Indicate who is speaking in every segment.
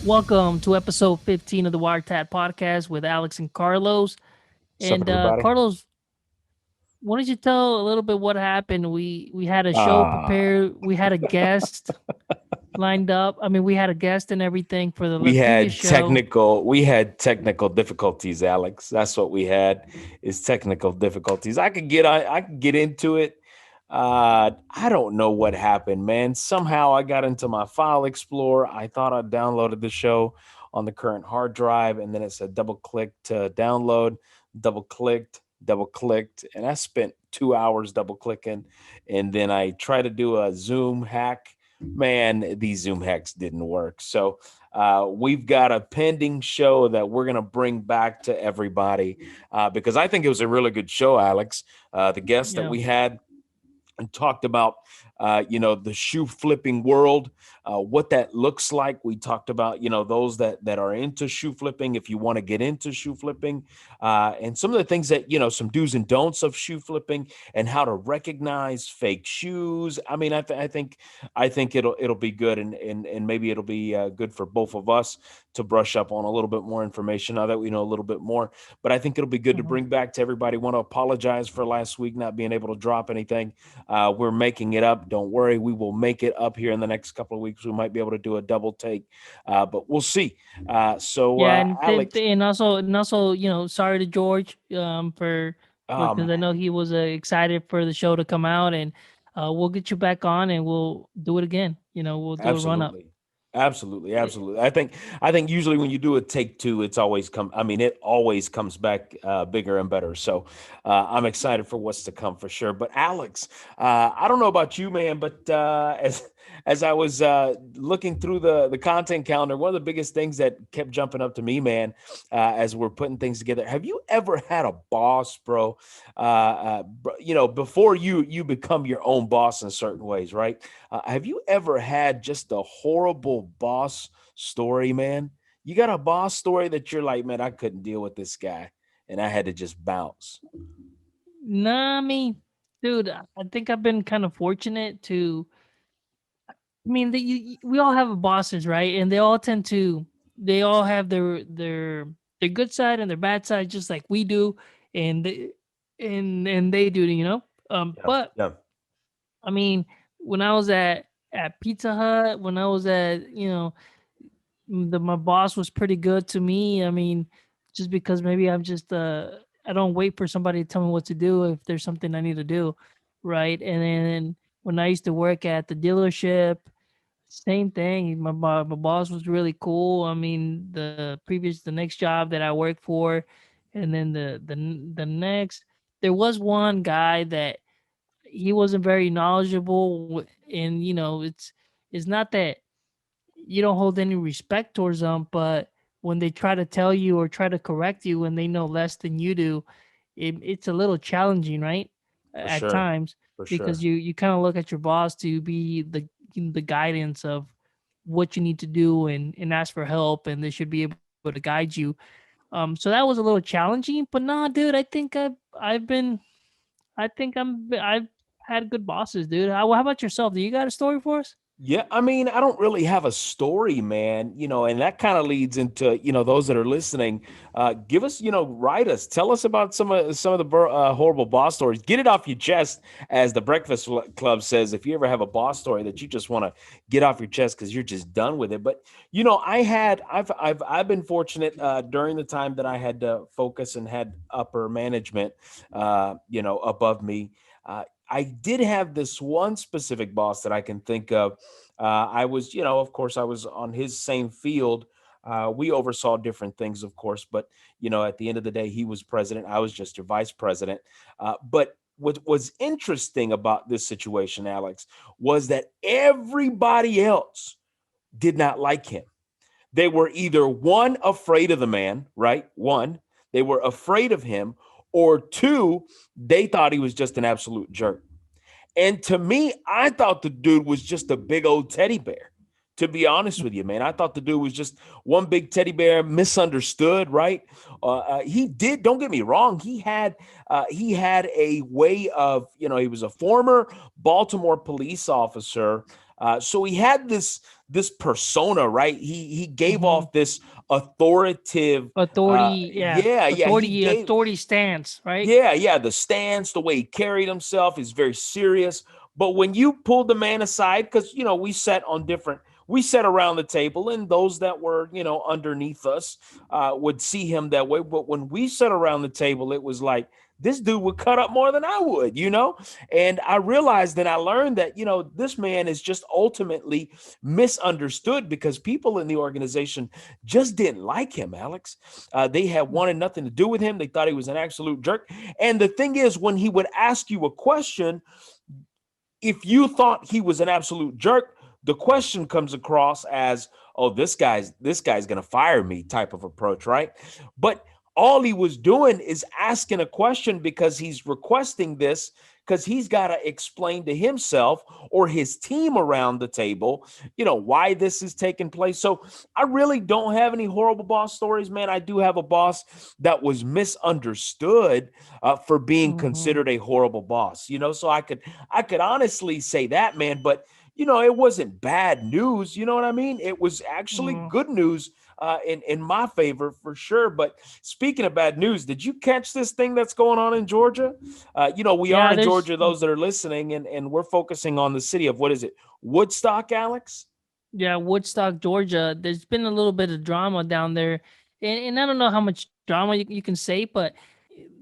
Speaker 1: Welcome to episode 15 of the WireTap podcast with Alex and Carlos.
Speaker 2: What's up,
Speaker 1: And
Speaker 2: everybody?
Speaker 1: Carlos, why don't you tell a little bit what happened? We had a show
Speaker 2: Uh,
Speaker 1: prepared. We had a guest lined up. I mean, we had a guest and everything for the
Speaker 2: we
Speaker 1: previous
Speaker 2: had
Speaker 1: show.
Speaker 2: technical difficulties, Alex. That's what we had is technical difficulties. I could get into it. I don't know what happened, man. Somehow I got into my file explorer. I thought I downloaded the show on the current hard drive, and then it said double click to download, double clicked, and I spent 2 hours double clicking. And then I tried to do a Zoom hack. Man, these Zoom hacks didn't work. So we've got a pending show that we're going to bring back to everybody because I think it was a really good show, Alex. The guest that
Speaker 1: Yeah.
Speaker 2: we had and talked about the shoe flipping world, what that looks like. We talked about those that are into shoe flipping, if you want to get into shoe flipping, and some of the things that some do's and don'ts of shoe flipping, and how to recognize fake shoes. I mean, I think it'll be good, and maybe it'll be good for both of us to brush up on a little bit more information now that we know a little bit more. But I think it'll be good to
Speaker 1: Mhm.
Speaker 2: bring back to everybody. Want to apologize for last week not being able to drop anything. We're making it up. Don't worry. We will make it up here in the next couple of weeks. We might be able to do a double take, but we'll see.
Speaker 1: Yeah, and
Speaker 2: Alex,
Speaker 1: and also, sorry to George for
Speaker 2: um,
Speaker 1: because I know he was excited for the show to come out, and we'll get you back on, and we'll do it again. We'll do a run up.
Speaker 2: absolutely. Absolutely. I think usually when you do a take two, it always comes back bigger and better. So I'm excited for what's to come for sure. But Alex, I don't know about you, man, but as I was looking through the content calendar, one of the biggest things that kept jumping up to me, man, as we're putting things together. Have you ever had a boss, bro? Before you become your own boss in certain ways, right? Have you ever had just a horrible boss story, man? You got a boss story that you're like, man, I couldn't deal with this guy, and I had to just bounce.
Speaker 1: Nah, I mean, dude, I think I've been kind of fortunate to. I mean, we all have bosses, right? And they all have their good side and their bad side, just like we do, and and they do,
Speaker 2: Yeah,
Speaker 1: But
Speaker 2: yeah,
Speaker 1: I mean, when I was at Pizza Hut, when I was at, my boss was pretty good to me. I mean, just because maybe I don't wait for somebody to tell me what to do if there's something I need to do, right? And then when I used to work at the dealership, same thing. My boss was really cool. I mean, the next job that I worked for, and then the next, there was one guy that he wasn't very knowledgeable, and it's not that you don't hold any respect towards them, but when they try to tell you or try to correct you when they know less than you do, it's a little challenging, right?
Speaker 2: for
Speaker 1: At
Speaker 2: sure,
Speaker 1: times,
Speaker 2: for
Speaker 1: because
Speaker 2: sure.
Speaker 1: you kind of look at your boss to be the guidance of what you need to do, and ask for help, and they should be able to guide you. So that was a little challenging, but nah, dude, I've had good bosses, dude. How about yourself? Do you got a story for us?
Speaker 2: Yeah, I mean, I don't really have a story, man, and that kind of leads into, those that are listening. Give us, write us, tell us about some of the horrible boss stories. Get it off your chest, as the Breakfast Club says. If you ever have a boss story that you just want to get off your chest because you're just done with it. But I've been fortunate during the time that I had to focus and had upper management, above me. I did have this one specific boss that I can think of. I was, of course, I was on his same field. We oversaw different things, of course, but at the end of the day, he was president. I was just your vice president. But what was interesting about this situation, Alex, was that everybody else did not like him. They were either one, afraid of the man, right? One, they were afraid of him, or two, they thought he was just an absolute jerk. And to me, I thought the dude was just a big old teddy bear. To be honest with you, man, I thought the dude was just one big teddy bear, misunderstood. Right? He did. Don't get me wrong. He had a way of, he was a former Baltimore police officer. So he had this persona, right? He gave
Speaker 1: Mm-hmm.
Speaker 2: off this authoritative,
Speaker 1: Authority, yeah.
Speaker 2: yeah, he gave,
Speaker 1: Authority stance, right?
Speaker 2: yeah, the stance, the way he carried himself is very serious. But when you pull the man aside, because we sat around the table, and those that were underneath us would see him that way. But when we sat around the table, it was like this dude would cut up more than I would. And I realized and I learned that this man is just ultimately misunderstood because people in the organization just didn't like him, Alex. They had wanted nothing to do with him. They thought he was an absolute jerk. And the thing is, when he would ask you a question, if you thought he was an absolute jerk, the question comes across as, "Oh, this guy's gonna fire me," type of approach, right? But all he was doing is asking a question because he's requesting this because he's got to explain to himself or his team around the table, why this is taking place. So I really don't have any horrible boss stories, man. I do have a boss that was misunderstood for being
Speaker 1: Mm-hmm.
Speaker 2: considered a horrible boss. So I could honestly say that, man. But it wasn't bad news. You know what I mean? It was actually
Speaker 1: Mm-hmm.
Speaker 2: good news in my favor for sure. But speaking of bad news, did you catch this thing that's going on in Georgia? We are
Speaker 1: Yeah,
Speaker 2: in
Speaker 1: there's
Speaker 2: Georgia. Those that are listening, and we're focusing on the city of, what is it, Woodstock, Alex?
Speaker 1: yeah, Woodstock, Georgia. There's been a little bit of drama down there, and I don't know how much drama you can say, but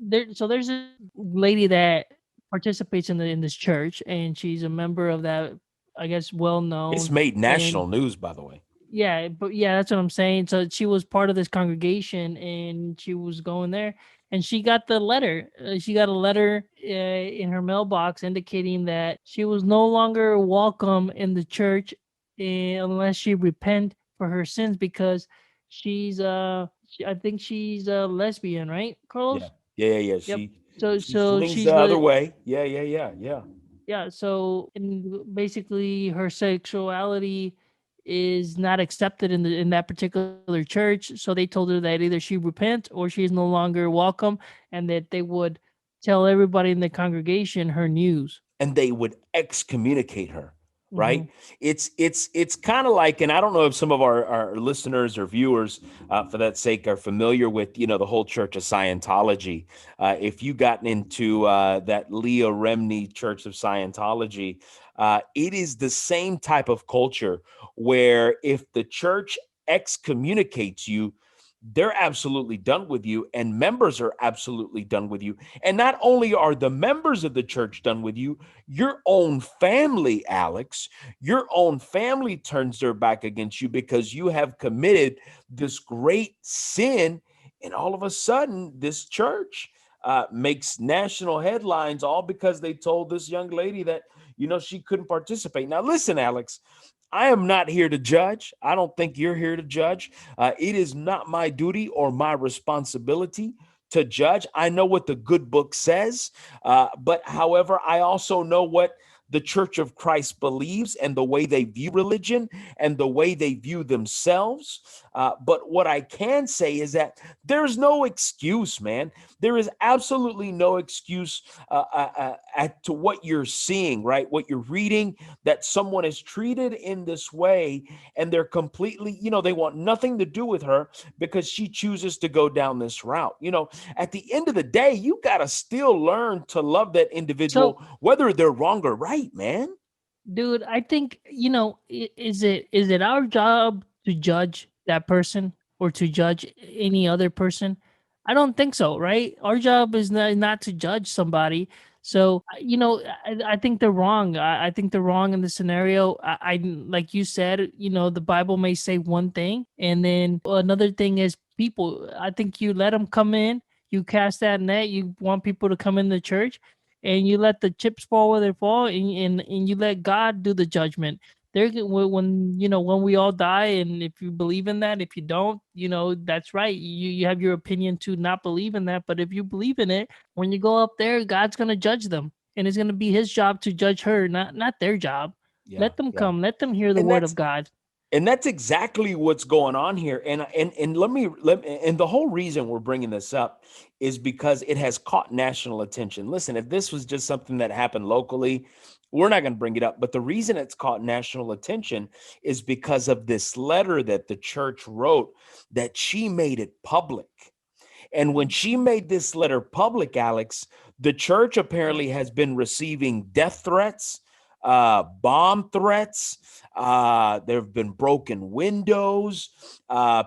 Speaker 1: there's this lady that participates in this church, and she's a member of that, I guess, well
Speaker 2: It's
Speaker 1: known.
Speaker 2: made
Speaker 1: And
Speaker 2: national news, by the way.
Speaker 1: yeah, but yeah, that's what I'm saying. So she was part of this congregation, and she was going there, and she got the letter. She got a letter in her mailbox indicating that she was no longer welcome in the church unless she repent for her sins, because I think she's a lesbian, right,
Speaker 2: Yeah,
Speaker 1: Carlos?
Speaker 2: yeah, yeah, yeah.
Speaker 1: Yep.
Speaker 2: She
Speaker 1: So
Speaker 2: she
Speaker 1: so
Speaker 2: swings
Speaker 1: she's
Speaker 2: the other
Speaker 1: le-
Speaker 2: way. Yeah, yeah, yeah, yeah.
Speaker 1: yeah, so basically her sexuality is not accepted in that particular church. So they told her that either she repent or she is no longer welcome, and that they would tell everybody in the congregation her news.
Speaker 2: And they would excommunicate her,
Speaker 1: Hmm.
Speaker 2: right? It's kind of like, and I don't know if some of our listeners or viewers for that sake are familiar with the whole Church of Scientology. If you gotten into that Leah Remini Church of Scientology, it is the same type of culture where if the church excommunicates you, they're absolutely done with you, and members are absolutely done with you. And not only are the members of the church done with you, your own family, Alex, your own family turns their back against you because you have committed this great sin. And all of a sudden, this church makes national headlines, all because they told this young lady that she couldn't participate. Now listen, Alex, I am not here to judge. I don't think you're here to judge. It is not my duty or my responsibility to judge. I know what the good book says, but however, I also know what the Church of Christ believes and the way they view religion and the way they view themselves. But what I can say is that there's no excuse, man. There is absolutely no excuse to what you're seeing, right? What you're reading, that someone is treated in this way, and they're completely, they want nothing to do with her because she chooses to go down this route. At the end of the day, you got to still learn to love that
Speaker 1: So,
Speaker 2: individual, whether they're wrong or right, man.
Speaker 1: dude, I think, is it our job to judge that person or to judge any other person? I don't think so, right? Our job is not to judge somebody. So, I think they're wrong. I think they're wrong in the scenario. Like you said, the Bible may say one thing, and then another thing is people. I think you let them come in, you cast that net, you want people to come in the church, and you let the chips fall where they fall, and you let God do the judgment. When we all die, and if you believe in that, if you don't, that's right. You have your opinion to not believe in that, but if you believe in it, when you go up there, God's gonna judge them, and it's gonna be His job to judge her, not their job.
Speaker 2: Yeah,
Speaker 1: Let them
Speaker 2: yeah.
Speaker 1: come. Let them hear the
Speaker 2: And
Speaker 1: word of
Speaker 2: that's
Speaker 1: God.
Speaker 2: And that's exactly what's going on here. And and the whole reason we're bringing this up is because it has caught national attention. Listen, if this was just something that happened locally, we're not going to bring it up. But the reason it's caught national attention is because of this letter that the church wrote, that she made it public. And when she made this letter public, Alex, the church apparently has been receiving death threats, bomb threats. There have been broken windows.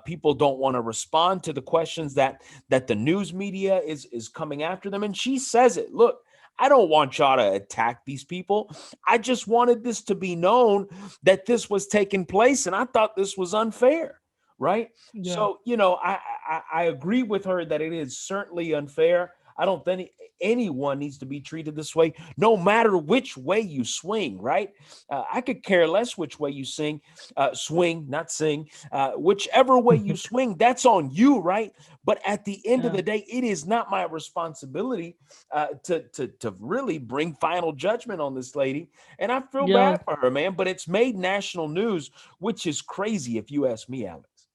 Speaker 2: People don't want to respond to the questions that the news media is coming after them. And she says it. Look, I don't want y'all to attack these people. I just wanted this to be known that this was taking place, and I thought this was unfair, right?
Speaker 1: Yeah.
Speaker 2: So, I agree with her that it is certainly unfair. I don't think anyone needs to be treated this way, no matter which way you swing, right? I could care less which way you swing, not sing, whichever way you swing, that's on you, right? But at the end of
Speaker 1: Yeah.
Speaker 2: the day, it is not my responsibility to really bring final judgment on this lady. And I feel
Speaker 1: Yeah.
Speaker 2: bad for her, man, but it's made national news, which is crazy if you ask me, Alex.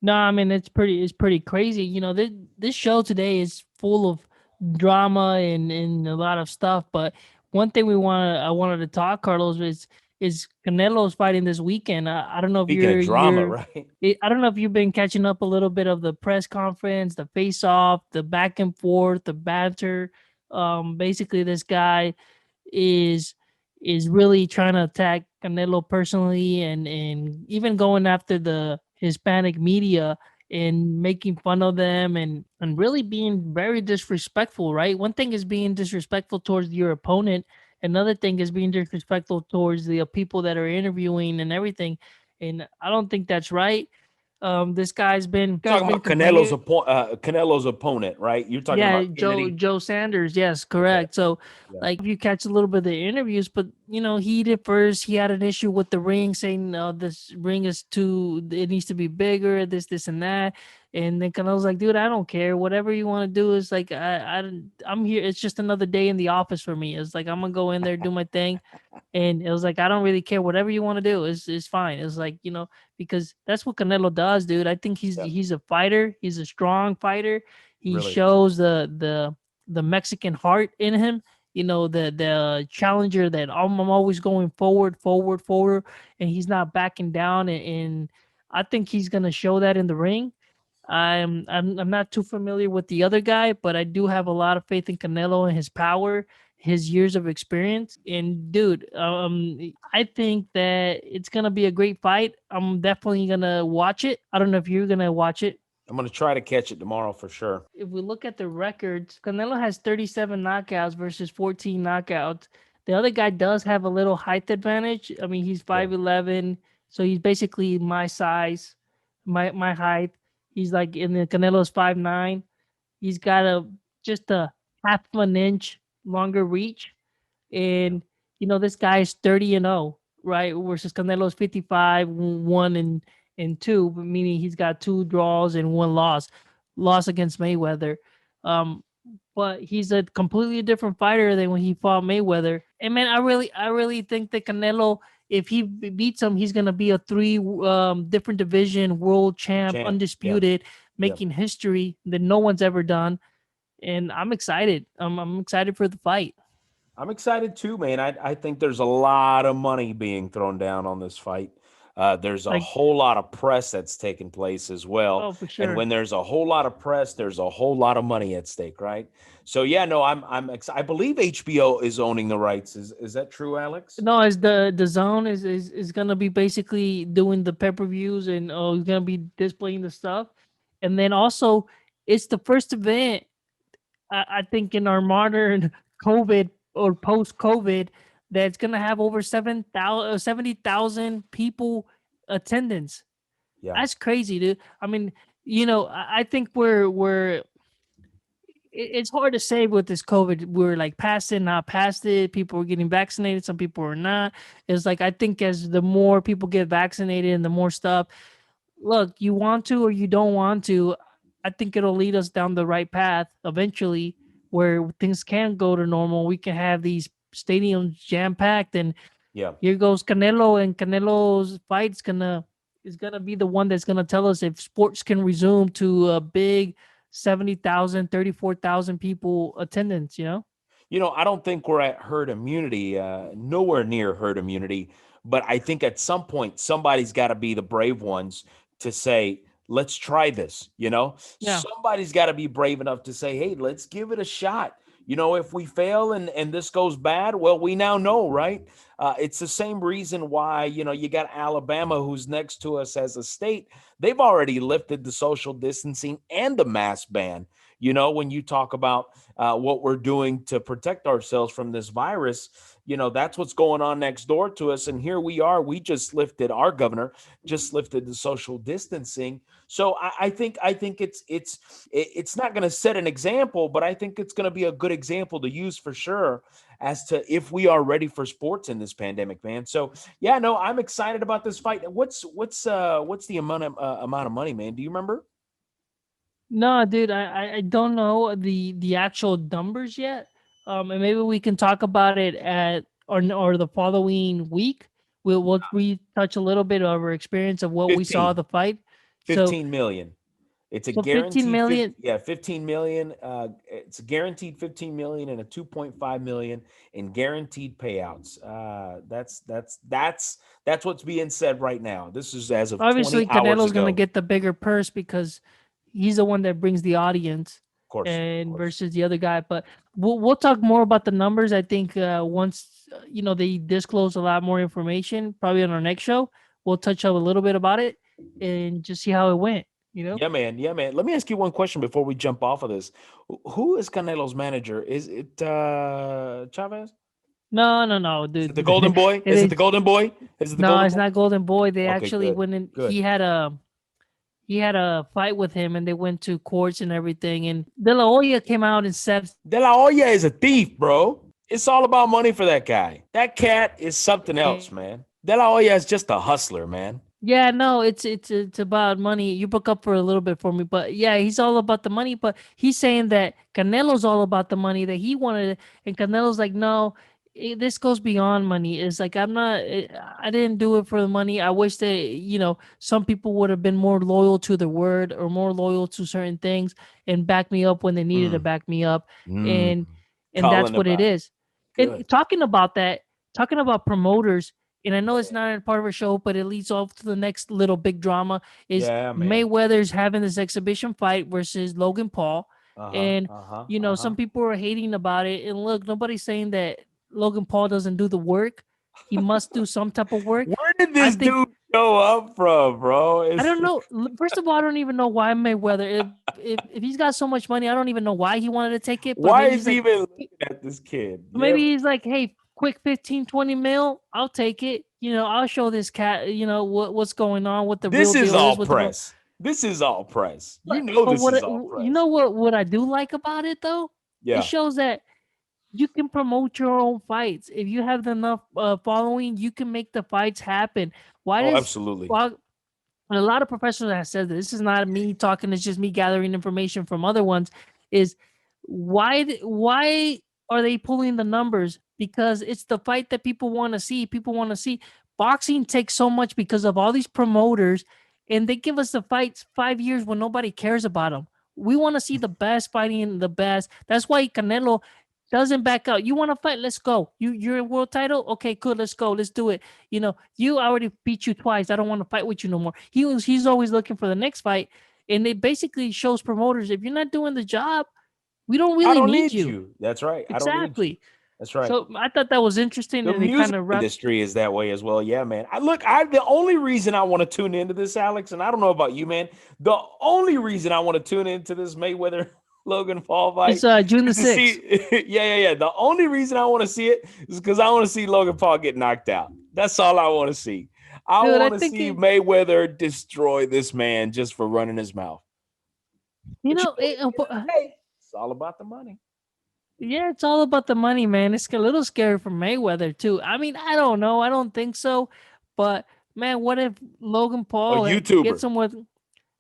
Speaker 1: No, I mean it's pretty crazy. This show today is full of drama and a lot of stuff. But one thing I wanted to talk, Carlos, is Canelo's fighting this weekend. I don't know if
Speaker 2: Speaking of drama,
Speaker 1: you're
Speaker 2: right?
Speaker 1: I don't know if you've been catching up a little bit of the press conference, the face off, the back and forth, the banter. Basically, this guy is is really trying to attack Canelo personally, and even going after the Hispanic media and making fun of them, and really being very disrespectful, right? One thing is being disrespectful towards your opponent, another thing is being disrespectful towards the people that are interviewing and everything. And I don't think that's right. This guy's
Speaker 2: Talking
Speaker 1: been
Speaker 2: about
Speaker 1: complaining.
Speaker 2: Canelo's opponent, right? You're talking
Speaker 1: Yeah,
Speaker 2: about
Speaker 1: Joe
Speaker 2: Kennedy.
Speaker 1: Joe Sanders. Yes,
Speaker 2: Okay.
Speaker 1: correct. So,
Speaker 2: Yeah.
Speaker 1: like, if you catch a little bit of the interviews, but he did first. He had an issue with the ring, saying, this ring is too. It needs to be bigger. This, and that." And then Canelo's like, "Dude, I don't care. Whatever you want to do is like, I'm here. It's just another day in the office for me. It's like I'm gonna go in there, do my thing." And it was like, I don't really care. Whatever you want to do is fine. It's like, because that's what Canelo does, dude. I think he's
Speaker 2: Yeah.
Speaker 1: he's a fighter. He's a strong fighter. He
Speaker 2: Really is.
Speaker 1: shows the Mexican heart in him. The challenger that I'm always going forward, forward, forward, and he's not backing down. And I think he's gonna show that in the ring. I'm not too familiar with the other guy, but I do have a lot of faith in Canelo and his power, his years of experience. And dude, I think that it's gonna be a great fight. I'm definitely gonna watch it. I don't know if you're gonna watch it.
Speaker 2: I'm going to try to catch it tomorrow for sure.
Speaker 1: If we look at the records, Canelo has 37 knockouts versus 14 knockouts. The other guy does have a little height advantage. I mean, he's
Speaker 2: Yeah.
Speaker 1: 5'11", so he's basically my size, my height. He's like in the Canelo's 5'9". He's got just a half of an inch longer reach,
Speaker 2: Yeah.
Speaker 1: and this guy is 30-0, right? Versus Canelo's 55, 1-2, meaning he's got two draws and one loss against Mayweather. Um, but he's a completely different fighter than when he fought Mayweather. And man, I really think that Canelo, if he beats him, he's gonna be a three different division world champ,
Speaker 2: Champ. Yeah.
Speaker 1: undisputed,
Speaker 2: Yeah.
Speaker 1: making history that no one's ever done. And I'm excited. I'm excited for the fight.
Speaker 2: I'm excited too, man. I think there's a lot of money being thrown down on this fight. There's a
Speaker 1: Like,
Speaker 2: whole lot of press that's taking place as well.
Speaker 1: oh, for
Speaker 2: And
Speaker 1: sure.
Speaker 2: when there's a whole lot of press, there's a whole lot of money at stake, right? So yeah, no, I believe HBO is owning the rights. Is that true, Alex?
Speaker 1: No, as the zone is gonna be basically doing the pay per views, and he's gonna be displaying the stuff, and then also it's the first event, I think, in our modern COVID or post COVID, that's gonna have over 70,000 people attendance.
Speaker 2: Yeah.
Speaker 1: That's crazy, dude. I mean, I think it's hard to say with this COVID. We're like past it, not past it. People are getting vaccinated, some people are not. It's like, I think as the more people get vaccinated and the more stuff, look, you want to or you don't want to, I think it'll lead us down the right path eventually, where things can go to normal. We can have these stadiums jam packed, and
Speaker 2: Yeah.
Speaker 1: here goes Canelo, and Canelo's fight's gonna is gonna be the one that's gonna tell us if sports can resume to a big 70,000, 34,000 people attendance.
Speaker 2: I don't think we're at herd immunity, nowhere near herd immunity. But I think at some point, somebody's got to be the brave ones to say, let's try this.
Speaker 1: Yeah.
Speaker 2: Somebody's got to be brave enough to say, hey, let's give it a shot. If we fail and this goes bad, well, we now know, right? It's the same reason why, you got Alabama, who's next to us as a state. They've already lifted the social distancing and the mask ban. When you talk about what we're doing to protect ourselves from this virus, that's what's going on next door to us. And here we are. We just lifted, our governor just lifted the social distancing. So I think it's not going to set an example, but I think it's going to be a good example to use for sure as to if we are ready for sports in this pandemic, man. So yeah, no, I'm excited about this fight. What's the amount of money, man? Do you remember?
Speaker 1: No, dude, I don't know the actual numbers yet. And maybe we can talk about it at or the following week. We'll retouch a little bit of our experience of what we saw
Speaker 2: 15.
Speaker 1: the fight. So
Speaker 2: 15 million. It's a
Speaker 1: so 15
Speaker 2: guaranteed
Speaker 1: million.
Speaker 2: 15 million. It's a guaranteed 15 million and a 2.5 million in guaranteed payouts. That's what's being said right now. This is as of 20
Speaker 1: Obviously,
Speaker 2: hours
Speaker 1: Canelo's gonna
Speaker 2: ago.
Speaker 1: get the bigger purse because he's the one that brings the audience,
Speaker 2: Of
Speaker 1: and
Speaker 2: course.
Speaker 1: versus the other guy. But we'll talk more about the numbers. I think once they disclose a lot more information, probably on our next show, we'll touch up a little bit about it and just see how it went. You know?
Speaker 2: Yeah, man. Yeah, man. Let me ask you one question before we jump off of this. Who is Canelo's manager? Is it Chavez?
Speaker 1: No, no, no,
Speaker 2: Is it the
Speaker 1: dude.
Speaker 2: Golden Boy?
Speaker 1: It
Speaker 2: Is it the
Speaker 1: is
Speaker 2: Golden Boy? Is it the
Speaker 1: no,
Speaker 2: Golden
Speaker 1: it's
Speaker 2: Boy?
Speaker 1: not Golden Boy. They
Speaker 2: Okay,
Speaker 1: actually
Speaker 2: good.
Speaker 1: went in.
Speaker 2: Good.
Speaker 1: He had a fight with him, and they went to courts and everything. And De La Hoya came out and said,
Speaker 2: De La Hoya is a thief, bro. It's all about money for that guy. That cat is something else, man. De La Hoya is just a hustler, man.
Speaker 1: yeah, no, it's about money. You broke up for a little bit for me, but yeah, he's all about the money. But he's saying that Canelo's all about the money that he wanted, and Canelo's like, no, this goes beyond money. It's like I didn't do it for the money. I wish that some people would have been more loyal to the word or more loyal to certain things and back me up when they needed to
Speaker 2: Mm,
Speaker 1: back me up,
Speaker 2: mm.
Speaker 1: and that's
Speaker 2: Calling
Speaker 1: what it
Speaker 2: about
Speaker 1: is. And
Speaker 2: good.
Speaker 1: talking about that, talking about promoters, and I know it's not a part of a show, but it leads off to the next little big drama is
Speaker 2: Yeah, man.
Speaker 1: Mayweather's having this exhibition fight versus Logan Paul.
Speaker 2: Uh-huh.
Speaker 1: And,
Speaker 2: Uh-huh. Uh-huh.
Speaker 1: some people are hating about it. And look, nobody's saying that Logan Paul doesn't do the work. He must do some type of work.
Speaker 2: Where did
Speaker 1: I
Speaker 2: this
Speaker 1: think,
Speaker 2: dude show up from, bro?
Speaker 1: I
Speaker 2: It's
Speaker 1: don't know. First of all, I don't even know why Mayweather, if he's got so much money, I don't even know why he wanted to take it. But
Speaker 2: why
Speaker 1: maybe
Speaker 2: is
Speaker 1: he's
Speaker 2: he
Speaker 1: like,
Speaker 2: even looking at this kid? Yeah.
Speaker 1: maybe he's like, hey, quick 15, 20 mil, I'll take it. I'll show this cat, what's going on, what the
Speaker 2: This
Speaker 1: real
Speaker 2: is
Speaker 1: deal is,
Speaker 2: all
Speaker 1: what the real.
Speaker 2: press. This is all press. You
Speaker 1: But
Speaker 2: know
Speaker 1: but
Speaker 2: this
Speaker 1: what
Speaker 2: is all press.
Speaker 1: what I do like about it though, it
Speaker 2: Yeah.
Speaker 1: shows that you can promote your own fights. If you have enough following, you can make the fights happen. Why
Speaker 2: Oh,
Speaker 1: does
Speaker 2: absolutely.
Speaker 1: well, and a lot of professionals have said this is not me talking, it's just me gathering information from other ones, is why are they pulling the numbers? Because it's the fight that people want to see. Boxing takes so much because of all these promoters, and they give us the fights 5 years when nobody cares about them. We want to see the best fighting the best. That's why Canelo doesn't back out. You want to fight? Let's go. You're a world title? Okay, good. Let's go. Let's do it. You already beat you twice. I don't want to fight with you no more. He's always looking for the next fight. And it basically shows promoters, if you're not doing the job, we don't
Speaker 2: I
Speaker 1: really
Speaker 2: don't
Speaker 1: need
Speaker 2: need
Speaker 1: you.
Speaker 2: you. That's right. I don't need you.
Speaker 1: Exactly.
Speaker 2: That's right.
Speaker 1: So I thought that was interesting,
Speaker 2: The
Speaker 1: and it kind
Speaker 2: music
Speaker 1: of wrapped.
Speaker 2: industry is that way as well. Yeah, man. I the only reason I want to tune into this, Alex, and I don't know about you, man. The only reason I want to tune into this Mayweather Logan Paul
Speaker 1: It's
Speaker 2: fight
Speaker 1: June the
Speaker 2: is to
Speaker 1: 6th.
Speaker 2: see. Yeah. The only reason I want to see it is because I want to see Logan Paul get knocked out. That's all I want to see. I
Speaker 1: Dude, I
Speaker 2: want to
Speaker 1: think
Speaker 2: see Mayweather destroy this man just for running his mouth.
Speaker 1: you
Speaker 2: But
Speaker 1: know,
Speaker 2: at the end of the day, it's all about the money.
Speaker 1: yeah, it's all about the money, man. It's a little scary for Mayweather too. I mean, I don't know. I don't think so. But man, what if Logan
Speaker 2: A
Speaker 1: Paul gets
Speaker 2: YouTuber.
Speaker 1: him with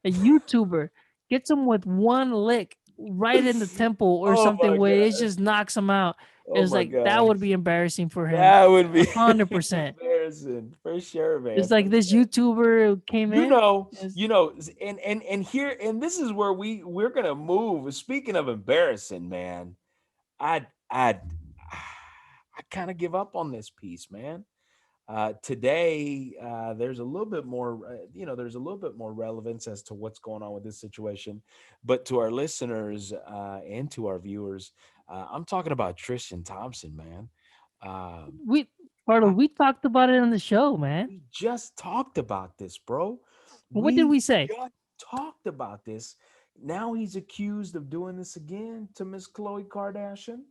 Speaker 1: a YouTuber, gets him with one lick right in the temple or
Speaker 2: Oh
Speaker 1: something
Speaker 2: my
Speaker 1: where it
Speaker 2: god.
Speaker 1: just knocks him out?
Speaker 2: Oh
Speaker 1: It's
Speaker 2: my
Speaker 1: like that
Speaker 2: god.
Speaker 1: would be embarrassing for him.
Speaker 2: That would be
Speaker 1: 100%.
Speaker 2: embarrassing for sure,
Speaker 1: It's
Speaker 2: man.
Speaker 1: like
Speaker 2: For
Speaker 1: this
Speaker 2: sure.
Speaker 1: YouTuber came
Speaker 2: You
Speaker 1: in.
Speaker 2: know,
Speaker 1: Is
Speaker 2: you know, and here and this is where we're gonna move. Speaking of embarrassing, man, I I kind of give up on this piece, man. Today, there's a little bit more, there's a little bit more relevance as to what's going on with this situation. But to our listeners and to our viewers, I'm talking about Tristan Thompson, man. Um,
Speaker 1: we Carlos,
Speaker 2: I,
Speaker 1: we talked about it on the show, man.
Speaker 2: we just talked about this, bro.
Speaker 1: What did
Speaker 2: We
Speaker 1: we say?
Speaker 2: just talked about this. Now he's accused of doing this again to Miss Khloe Kardashian.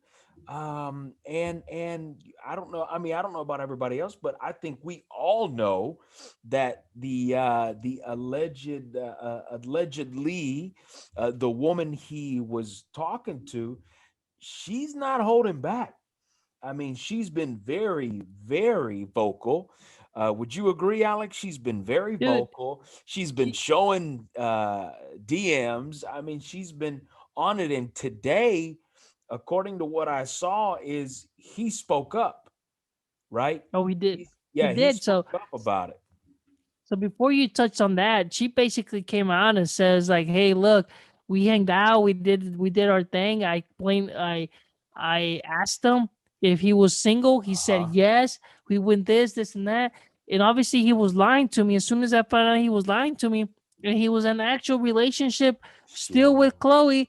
Speaker 2: And I don't know. I mean, I don't know about everybody else, but I think we all know that the allegedly the woman he was talking to, she's not holding back. I mean, she's been very, very vocal. Would you agree, Alex? She's been very
Speaker 1: Dude,
Speaker 2: vocal. She's been
Speaker 1: she,
Speaker 2: showing DMs. I mean, she's been on it. And today, according to what I saw, is he spoke up, right?
Speaker 1: oh, he did. He
Speaker 2: Yeah, he
Speaker 1: did.
Speaker 2: spoke
Speaker 1: So
Speaker 2: up about it.
Speaker 1: So before you touch on that, she basically came out and says like, "Hey, look, we hanged out, we did our thing. I asked him if he was single. He said
Speaker 2: Uh-huh.
Speaker 1: yes. We went this and that, and obviously he was lying to me. As soon as I found out he was lying to me, and he was in an actual relationship still
Speaker 2: Yeah.
Speaker 1: with Chloe,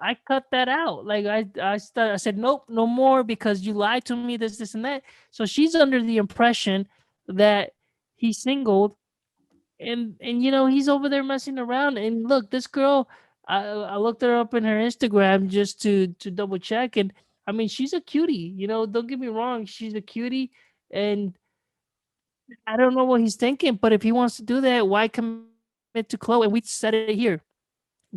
Speaker 1: I cut that out. Like I said nope, no more because you lied to me. This and that. So she's under the impression that he's single and he's over there messing around and look this girl I looked her up in her Instagram just to double check and I mean she's a cutie, don't get me wrong, she's a cutie and I don't know what he's thinking, but if he wants to do that, why commit to Chloe? And we said it here,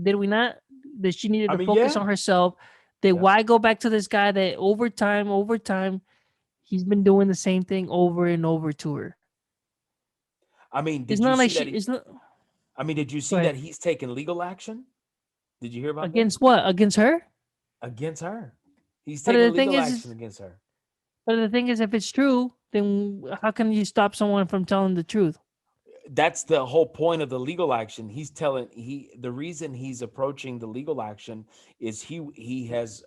Speaker 1: did we not? That she needed to
Speaker 2: I
Speaker 1: focus
Speaker 2: mean,
Speaker 1: on
Speaker 2: yeah.
Speaker 1: herself, that why
Speaker 2: Yeah.
Speaker 1: go back to this guy that over time he's been doing the same thing over and over to her.
Speaker 2: I mean,
Speaker 1: It's
Speaker 2: did you
Speaker 1: not like
Speaker 2: see
Speaker 1: she
Speaker 2: that he
Speaker 1: it's not
Speaker 2: I mean, did you
Speaker 1: Go
Speaker 2: see
Speaker 1: ahead.
Speaker 2: that he's taking legal action? Did you hear about that?
Speaker 1: Against what? Against her?
Speaker 2: Against her. He's
Speaker 1: But
Speaker 2: taking
Speaker 1: the thing
Speaker 2: legal
Speaker 1: is,
Speaker 2: action against her.
Speaker 1: if it's true, then how can you stop someone from telling the truth?
Speaker 2: That's the whole point of the legal action. He's telling he the reason he's approaching the legal action is he has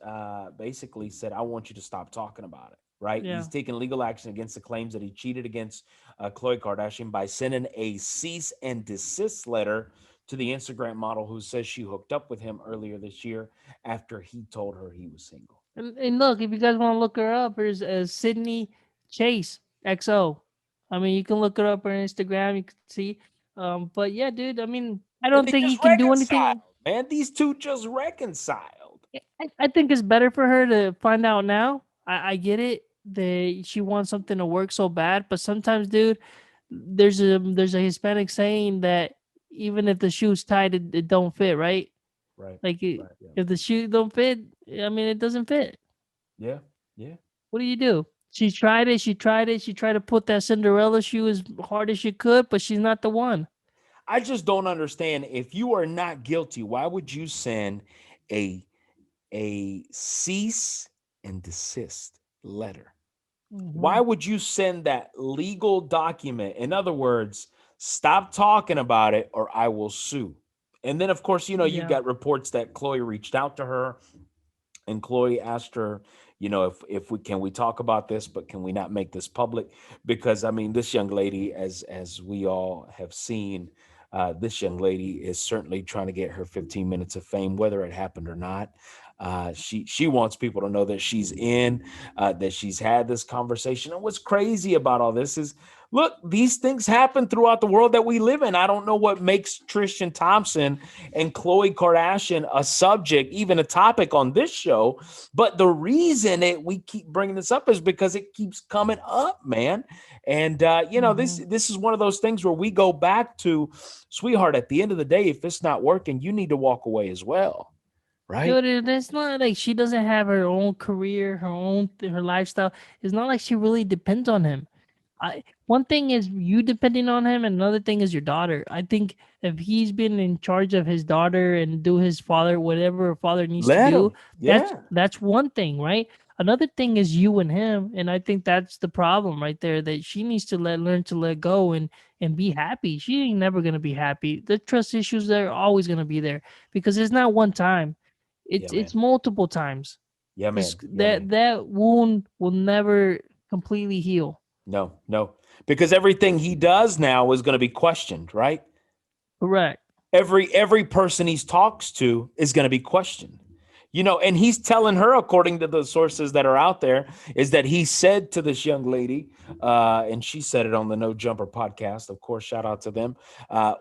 Speaker 2: basically said, I want you to stop talking about it. Right?
Speaker 1: Yeah.
Speaker 2: He's taking legal action against the claims that he cheated against Khloe Kardashian by sending a cease and desist letter to the Instagram model who says she hooked up with him earlier this year after he told her he was single.
Speaker 1: And look, if you guys want to look her up, there's Sydney Chase XO. I mean, you can look her up on Instagram. You can see. But yeah, dude. I mean, I
Speaker 2: And
Speaker 1: don't
Speaker 2: they
Speaker 1: think he
Speaker 2: just
Speaker 1: can do
Speaker 2: reconciled,
Speaker 1: anything.
Speaker 2: man. These two just reconciled.
Speaker 1: I think it's better for her to find out now. I get it that she wants something to work so bad, but sometimes, dude, there's a Hispanic saying that even if the shoe's tight, it don't fit, right?
Speaker 2: Right.
Speaker 1: Like
Speaker 2: Right. Yeah.
Speaker 1: if the shoe don't fit, I mean it doesn't fit.
Speaker 2: Yeah. Yeah.
Speaker 1: What do you do? She tried it. She tried it. She tried to put that Cinderella shoe as hard as she could, but she's not the one.
Speaker 2: I just don't understand. If you are not guilty, why would you send a cease and desist letter? Why
Speaker 1: Hmm.
Speaker 2: would you send that legal document? In other words, stop talking about it or I will sue. And then of course, you
Speaker 1: Yeah.
Speaker 2: got reports that Chloe reached out to her and Chloe asked her, if we can we talk about this, but can we not make this public? Because I mean, this young lady, as we all have seen, this young lady is certainly trying to get her 15 minutes of fame, whether it happened or not. She wants people to know that she's in, that she's had this conversation. And what's crazy about all this is, look, these things happen throughout the world that we live in. I don't know what makes Tristan Thompson and Khloe Kardashian a subject, even a topic on this show. But the reason we keep bringing this up is because it keeps coming up, man. And
Speaker 1: Hmm.
Speaker 2: this is one of those things where we go back to, sweetheart. At the end of the day, if it's not working, you need to walk away as well, right?
Speaker 1: Dude, it's not like she doesn't have her own career, her lifestyle. It's not like she really depends on him. One thing is you depending on him, and another thing is your daughter. I think if he's been in charge of his daughter and do his father whatever a father needs to
Speaker 2: Let
Speaker 1: do,
Speaker 2: them,
Speaker 1: that's
Speaker 2: yeah,
Speaker 1: that's one thing, right? Another thing is you and him, and I think that's the problem right there. That she needs to learn to let go and be happy. She ain't never gonna be happy. The trust issues are always gonna be there because it's not one time.
Speaker 2: Yeah,
Speaker 1: It's
Speaker 2: man.
Speaker 1: multiple times.
Speaker 2: Yeah,
Speaker 1: This
Speaker 2: man. Yeah, man.
Speaker 1: that wound will never completely heal.
Speaker 2: No, no. Because everything he does now is going to be questioned, right?
Speaker 1: Correct.
Speaker 2: Every person he talks to is going to be questioned. And he's telling her, according to the sources that are out there, is that he said to this young lady, and she said it on the No Jumper podcast, of course, shout out to them,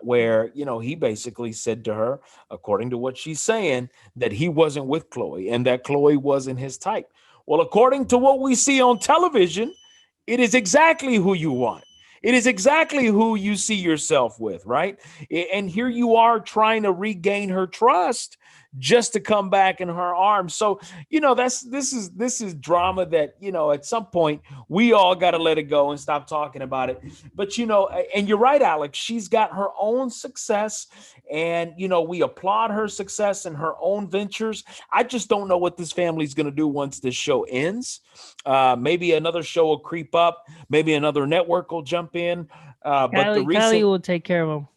Speaker 2: where he basically said to her, according to what she's saying, that he wasn't with Chloe and that Chloe wasn't his type. Well, according to what we see on television, it is exactly who you want. It is exactly who you see yourself with, right? And here you are trying to regain her trust just to come back in her arms. So, this is drama that, at some point we all got to let it go and stop talking about it. But and you're right, Alex, she's got her own success, and we applaud her success in her own ventures. I just don't know what this family's going to do once this show ends. Maybe another show will creep up. Maybe another network will jump in. But the
Speaker 1: Kylie
Speaker 2: recent,
Speaker 1: will take care of him.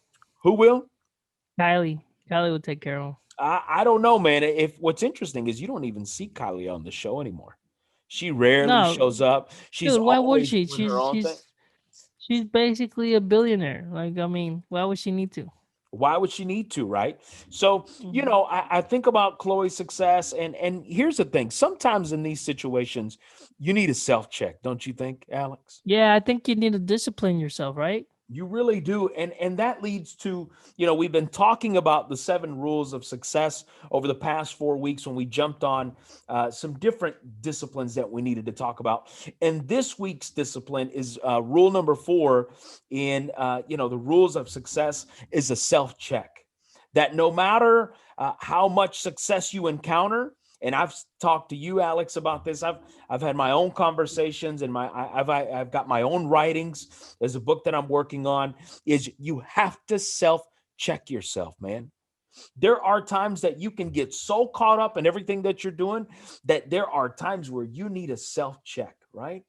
Speaker 2: who will?
Speaker 1: Kylie will take care of him.
Speaker 2: I don't know, man. If what's interesting is you don't even see Kylie on the show anymore. She rarely
Speaker 1: No,
Speaker 2: shows up. She's
Speaker 1: dude, why would
Speaker 2: always
Speaker 1: she?
Speaker 2: doing her own thing.
Speaker 1: She's basically a billionaire. Like, I mean, why would she need to?
Speaker 2: Why would she need to, right? So,
Speaker 1: Mhm.
Speaker 2: I think about Chloe's success, and here's the thing. Sometimes in these situations, you need a self-check, don't you think, Alex?
Speaker 1: Yeah, I think you need to discipline yourself, right?
Speaker 2: You really do. And that leads to, we've been talking about the 7 rules of success over the past 4 weeks when we jumped on some different disciplines that we needed to talk about. And this week's discipline is rule number 4 in, the rules of success is a self check. That no matter how much success you encounter, and I've talked to you, Alex, about this. I've had my own conversations, and I've got my own writings. There's a book that I'm working on. Is you have to self check yourself, man. There are times that you can get so caught up in everything that you're doing that there are times where you need a self check, right?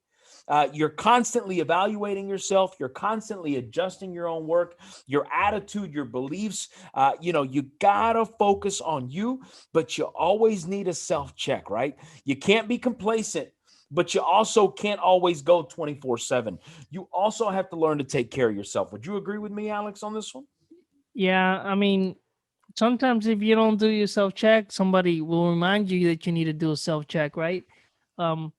Speaker 2: You're constantly evaluating yourself. You're constantly adjusting your own work, your attitude, your beliefs. You gotta focus on you, but you always need a self check, right? You can't be complacent, but you also can't always go 24/7. You also have to learn to take care of yourself. Would you agree with me, Alex, on this one?
Speaker 1: Yeah, I mean, sometimes if you don't do your self check, somebody will remind you that you need to do a self check, right?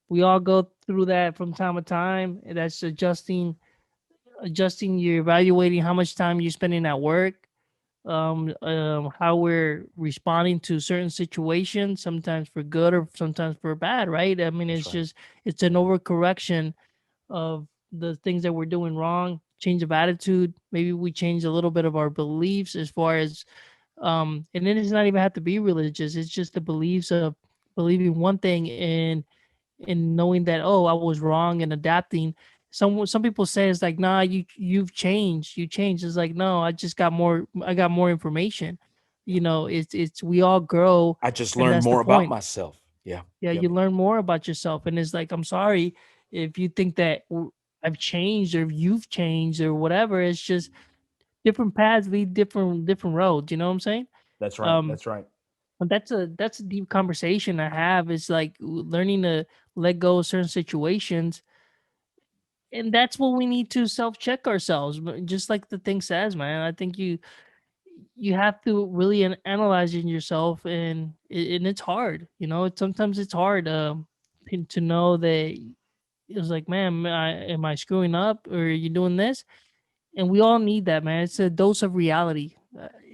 Speaker 1: We all go through that from time to time. And that's adjusting, you're evaluating how much time you're spending at work, how we're responding to certain situations, sometimes for good or sometimes for bad, right? I mean,
Speaker 2: That's right.
Speaker 1: it's an overcorrection of the things that we're doing wrong, change of attitude. Maybe we change a little bit of our beliefs as far as, and then it's not even have to be religious. It's just the beliefs of believing one thing and knowing that, oh, I was wrong, and adapting. Some people say it's like, nah, you've changed. You changed. It's like, no, I got more information.
Speaker 2: Yeah.
Speaker 1: It's we all grow,
Speaker 2: I just
Speaker 1: and
Speaker 2: learned
Speaker 1: that's the
Speaker 2: more about
Speaker 1: point.
Speaker 2: myself. Yeah.
Speaker 1: Yeah,
Speaker 2: Yeah,
Speaker 1: you
Speaker 2: man.
Speaker 1: learn more about yourself, and it's like, I'm sorry if you think that I've changed or you've changed or whatever. It's just different paths lead different roads. You know what I'm saying?
Speaker 2: That's right.
Speaker 1: Um,
Speaker 2: That's right.
Speaker 1: but that's a deep conversation I have. Is like learning to let go of certain situations, and that's what we need to self check ourselves. Just like the thing says, man. I think you have to really analyze in yourself, and it's hard. Sometimes it's hard to know that it's like, man, am I screwing up, or are you doing this? And we all need that, man. It's a dose of reality,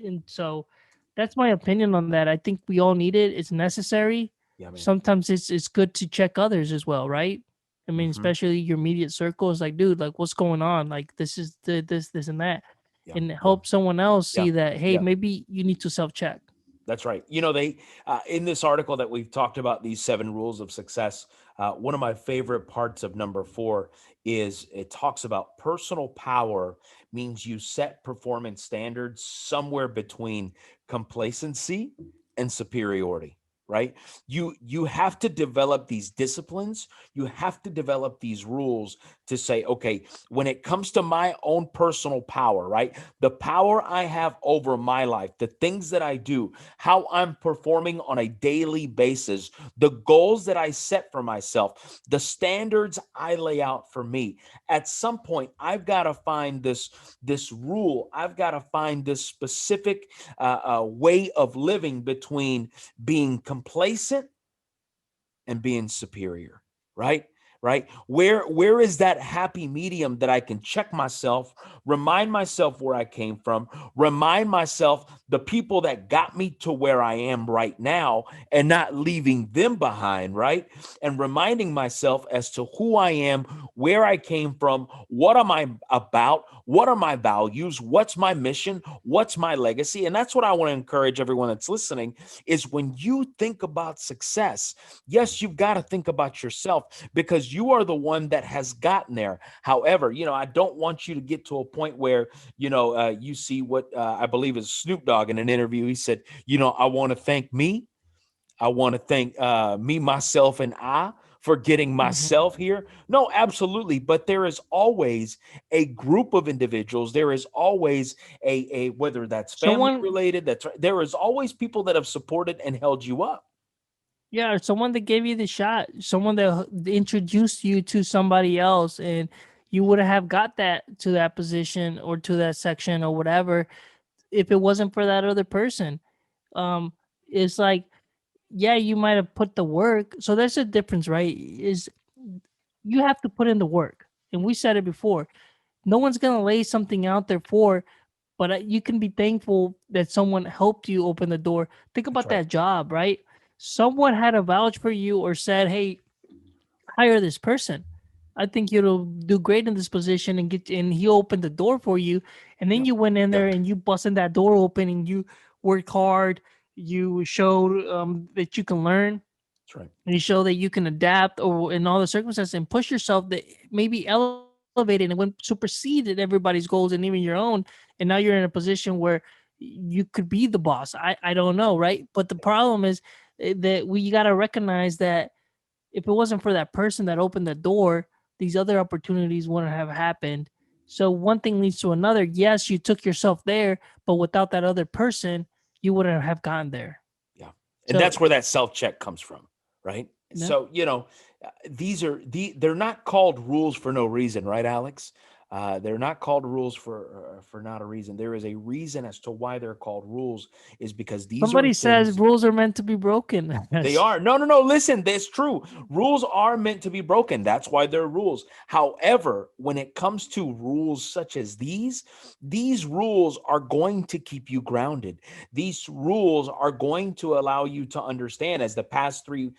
Speaker 1: and so that's my opinion on that. I think we all need it. It's necessary.
Speaker 2: Yeah, man.
Speaker 1: Sometimes it's good to check others as well, right? I mean,
Speaker 2: Hmm.
Speaker 1: especially your immediate circle is like, dude, like, what's going on? Like, this is this and that,
Speaker 2: Yeah.
Speaker 1: and
Speaker 2: Yeah.
Speaker 1: help someone else
Speaker 2: Yeah.
Speaker 1: see that, hey,
Speaker 2: Yeah.
Speaker 1: maybe you need to self check.
Speaker 2: That's right. They in this article that we've talked about these 7 rules of success. One of my favorite parts of number 4 is it talks about personal power means you set performance standards somewhere between complacency and superiority. right? You have to develop these disciplines. You have to develop these rules to say, okay, when it comes to my own personal power, right? The power I have over my life, the things that I do, how I'm performing on a daily basis, the goals that I set for myself, the standards I lay out for me. At some point, I've got to find this rule. I've got to find this specific way of living between being complacent and being superior, right? Right? Where is that happy medium that I can check myself, remind myself where I came from, remind myself the people that got me to where I am right now, and not leaving them behind, right? And reminding myself as to who I am, where I came from, what am I about, what are my values, what's my mission, what's my legacy. And that's what I want to encourage everyone that's listening is when you think about success, yes, you've got to think about yourself because you are the one that has gotten there. However, I don't want you to get to a point where, you see what I believe is Snoop Dogg in an interview. He said, I want to thank me. I want to thank me, myself, and I for getting
Speaker 1: Mhm.
Speaker 2: myself here. No, absolutely. But there is always a group of individuals. There is always a whether that's family
Speaker 1: Someone,
Speaker 2: related, there is always people that have supported and held you up.
Speaker 1: yeah, or someone that gave you the shot, someone that introduced you to somebody else, and you would have got that to that position or to that section or whatever if it wasn't for that other person. Um, it's like, yeah, you might have put the work. So there's a difference, right? Is you have to put in the work, and we said it before. No one's gonna lay something out there for, but you can be thankful that someone helped you open the door. Think
Speaker 2: That's
Speaker 1: about
Speaker 2: right.
Speaker 1: that job, right? Someone had to vouch for you or said, "Hey, hire this person. I think you'll do great in this position," and get. And he opened the door for you, and then
Speaker 2: Yep.
Speaker 1: you went in
Speaker 2: Yep.
Speaker 1: there and you busted that door open and you worked hard. You showed that you can learn,
Speaker 2: That's right.
Speaker 1: and you show that you can adapt or in all the circumstances and push yourself that maybe elevated and went superseded everybody's goals and even your own. And now you're in a position where you could be the boss. I don't know, right? But the problem is that we got to recognize that if it wasn't for that person that opened the door, these other opportunities wouldn't have happened. So one thing leads to another. Yes, you took yourself there, but without that other person, you wouldn't have gotten there.
Speaker 2: Yeah. And
Speaker 1: So
Speaker 2: that's where that self check comes from, right?
Speaker 1: yeah.
Speaker 2: So, they're not called rules for no reason, right, Alex? They're not called rules for not a reason. There is a reason as to why they're called rules, is because these are
Speaker 1: Somebody says
Speaker 2: things.
Speaker 1: rules are meant to be broken.
Speaker 2: They are. No, no, no. Listen, that's true. Rules are meant to be broken. That's why they're rules. However, when it comes to rules such as these rules are going to keep you grounded. These rules are going to allow you to understand, as the past 3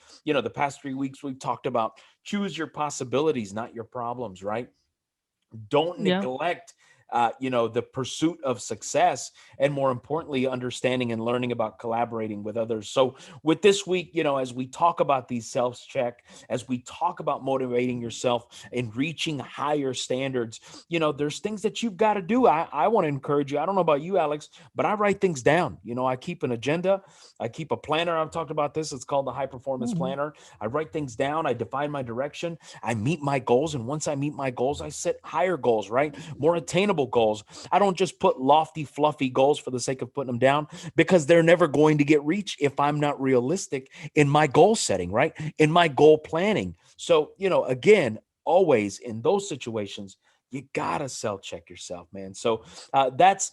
Speaker 2: weeks we've talked about, choose your possibilities, not your problems, right? Don't
Speaker 1: Yeah.
Speaker 2: neglect the pursuit of success, and more importantly, understanding and learning about collaborating with others. So with this week, as we talk about these self check, as we talk about motivating yourself and reaching higher standards, there's things that you've got to do. I want to encourage you. I don't know about you, Alex, but I write things down. I keep an agenda. I keep a planner. I've talked about this. It's called the High Performance
Speaker 1: Mhm.
Speaker 2: Planner. I write things down. I define my direction. I meet my goals. And once I meet my goals, I set higher goals, right? More attainable goals. I don't just put lofty, fluffy goals for the sake of putting them down, because they're never going to get reached if I'm not realistic in my goal setting, right? In my goal planning. So, again, always in those situations, you gotta self check yourself, man. So that's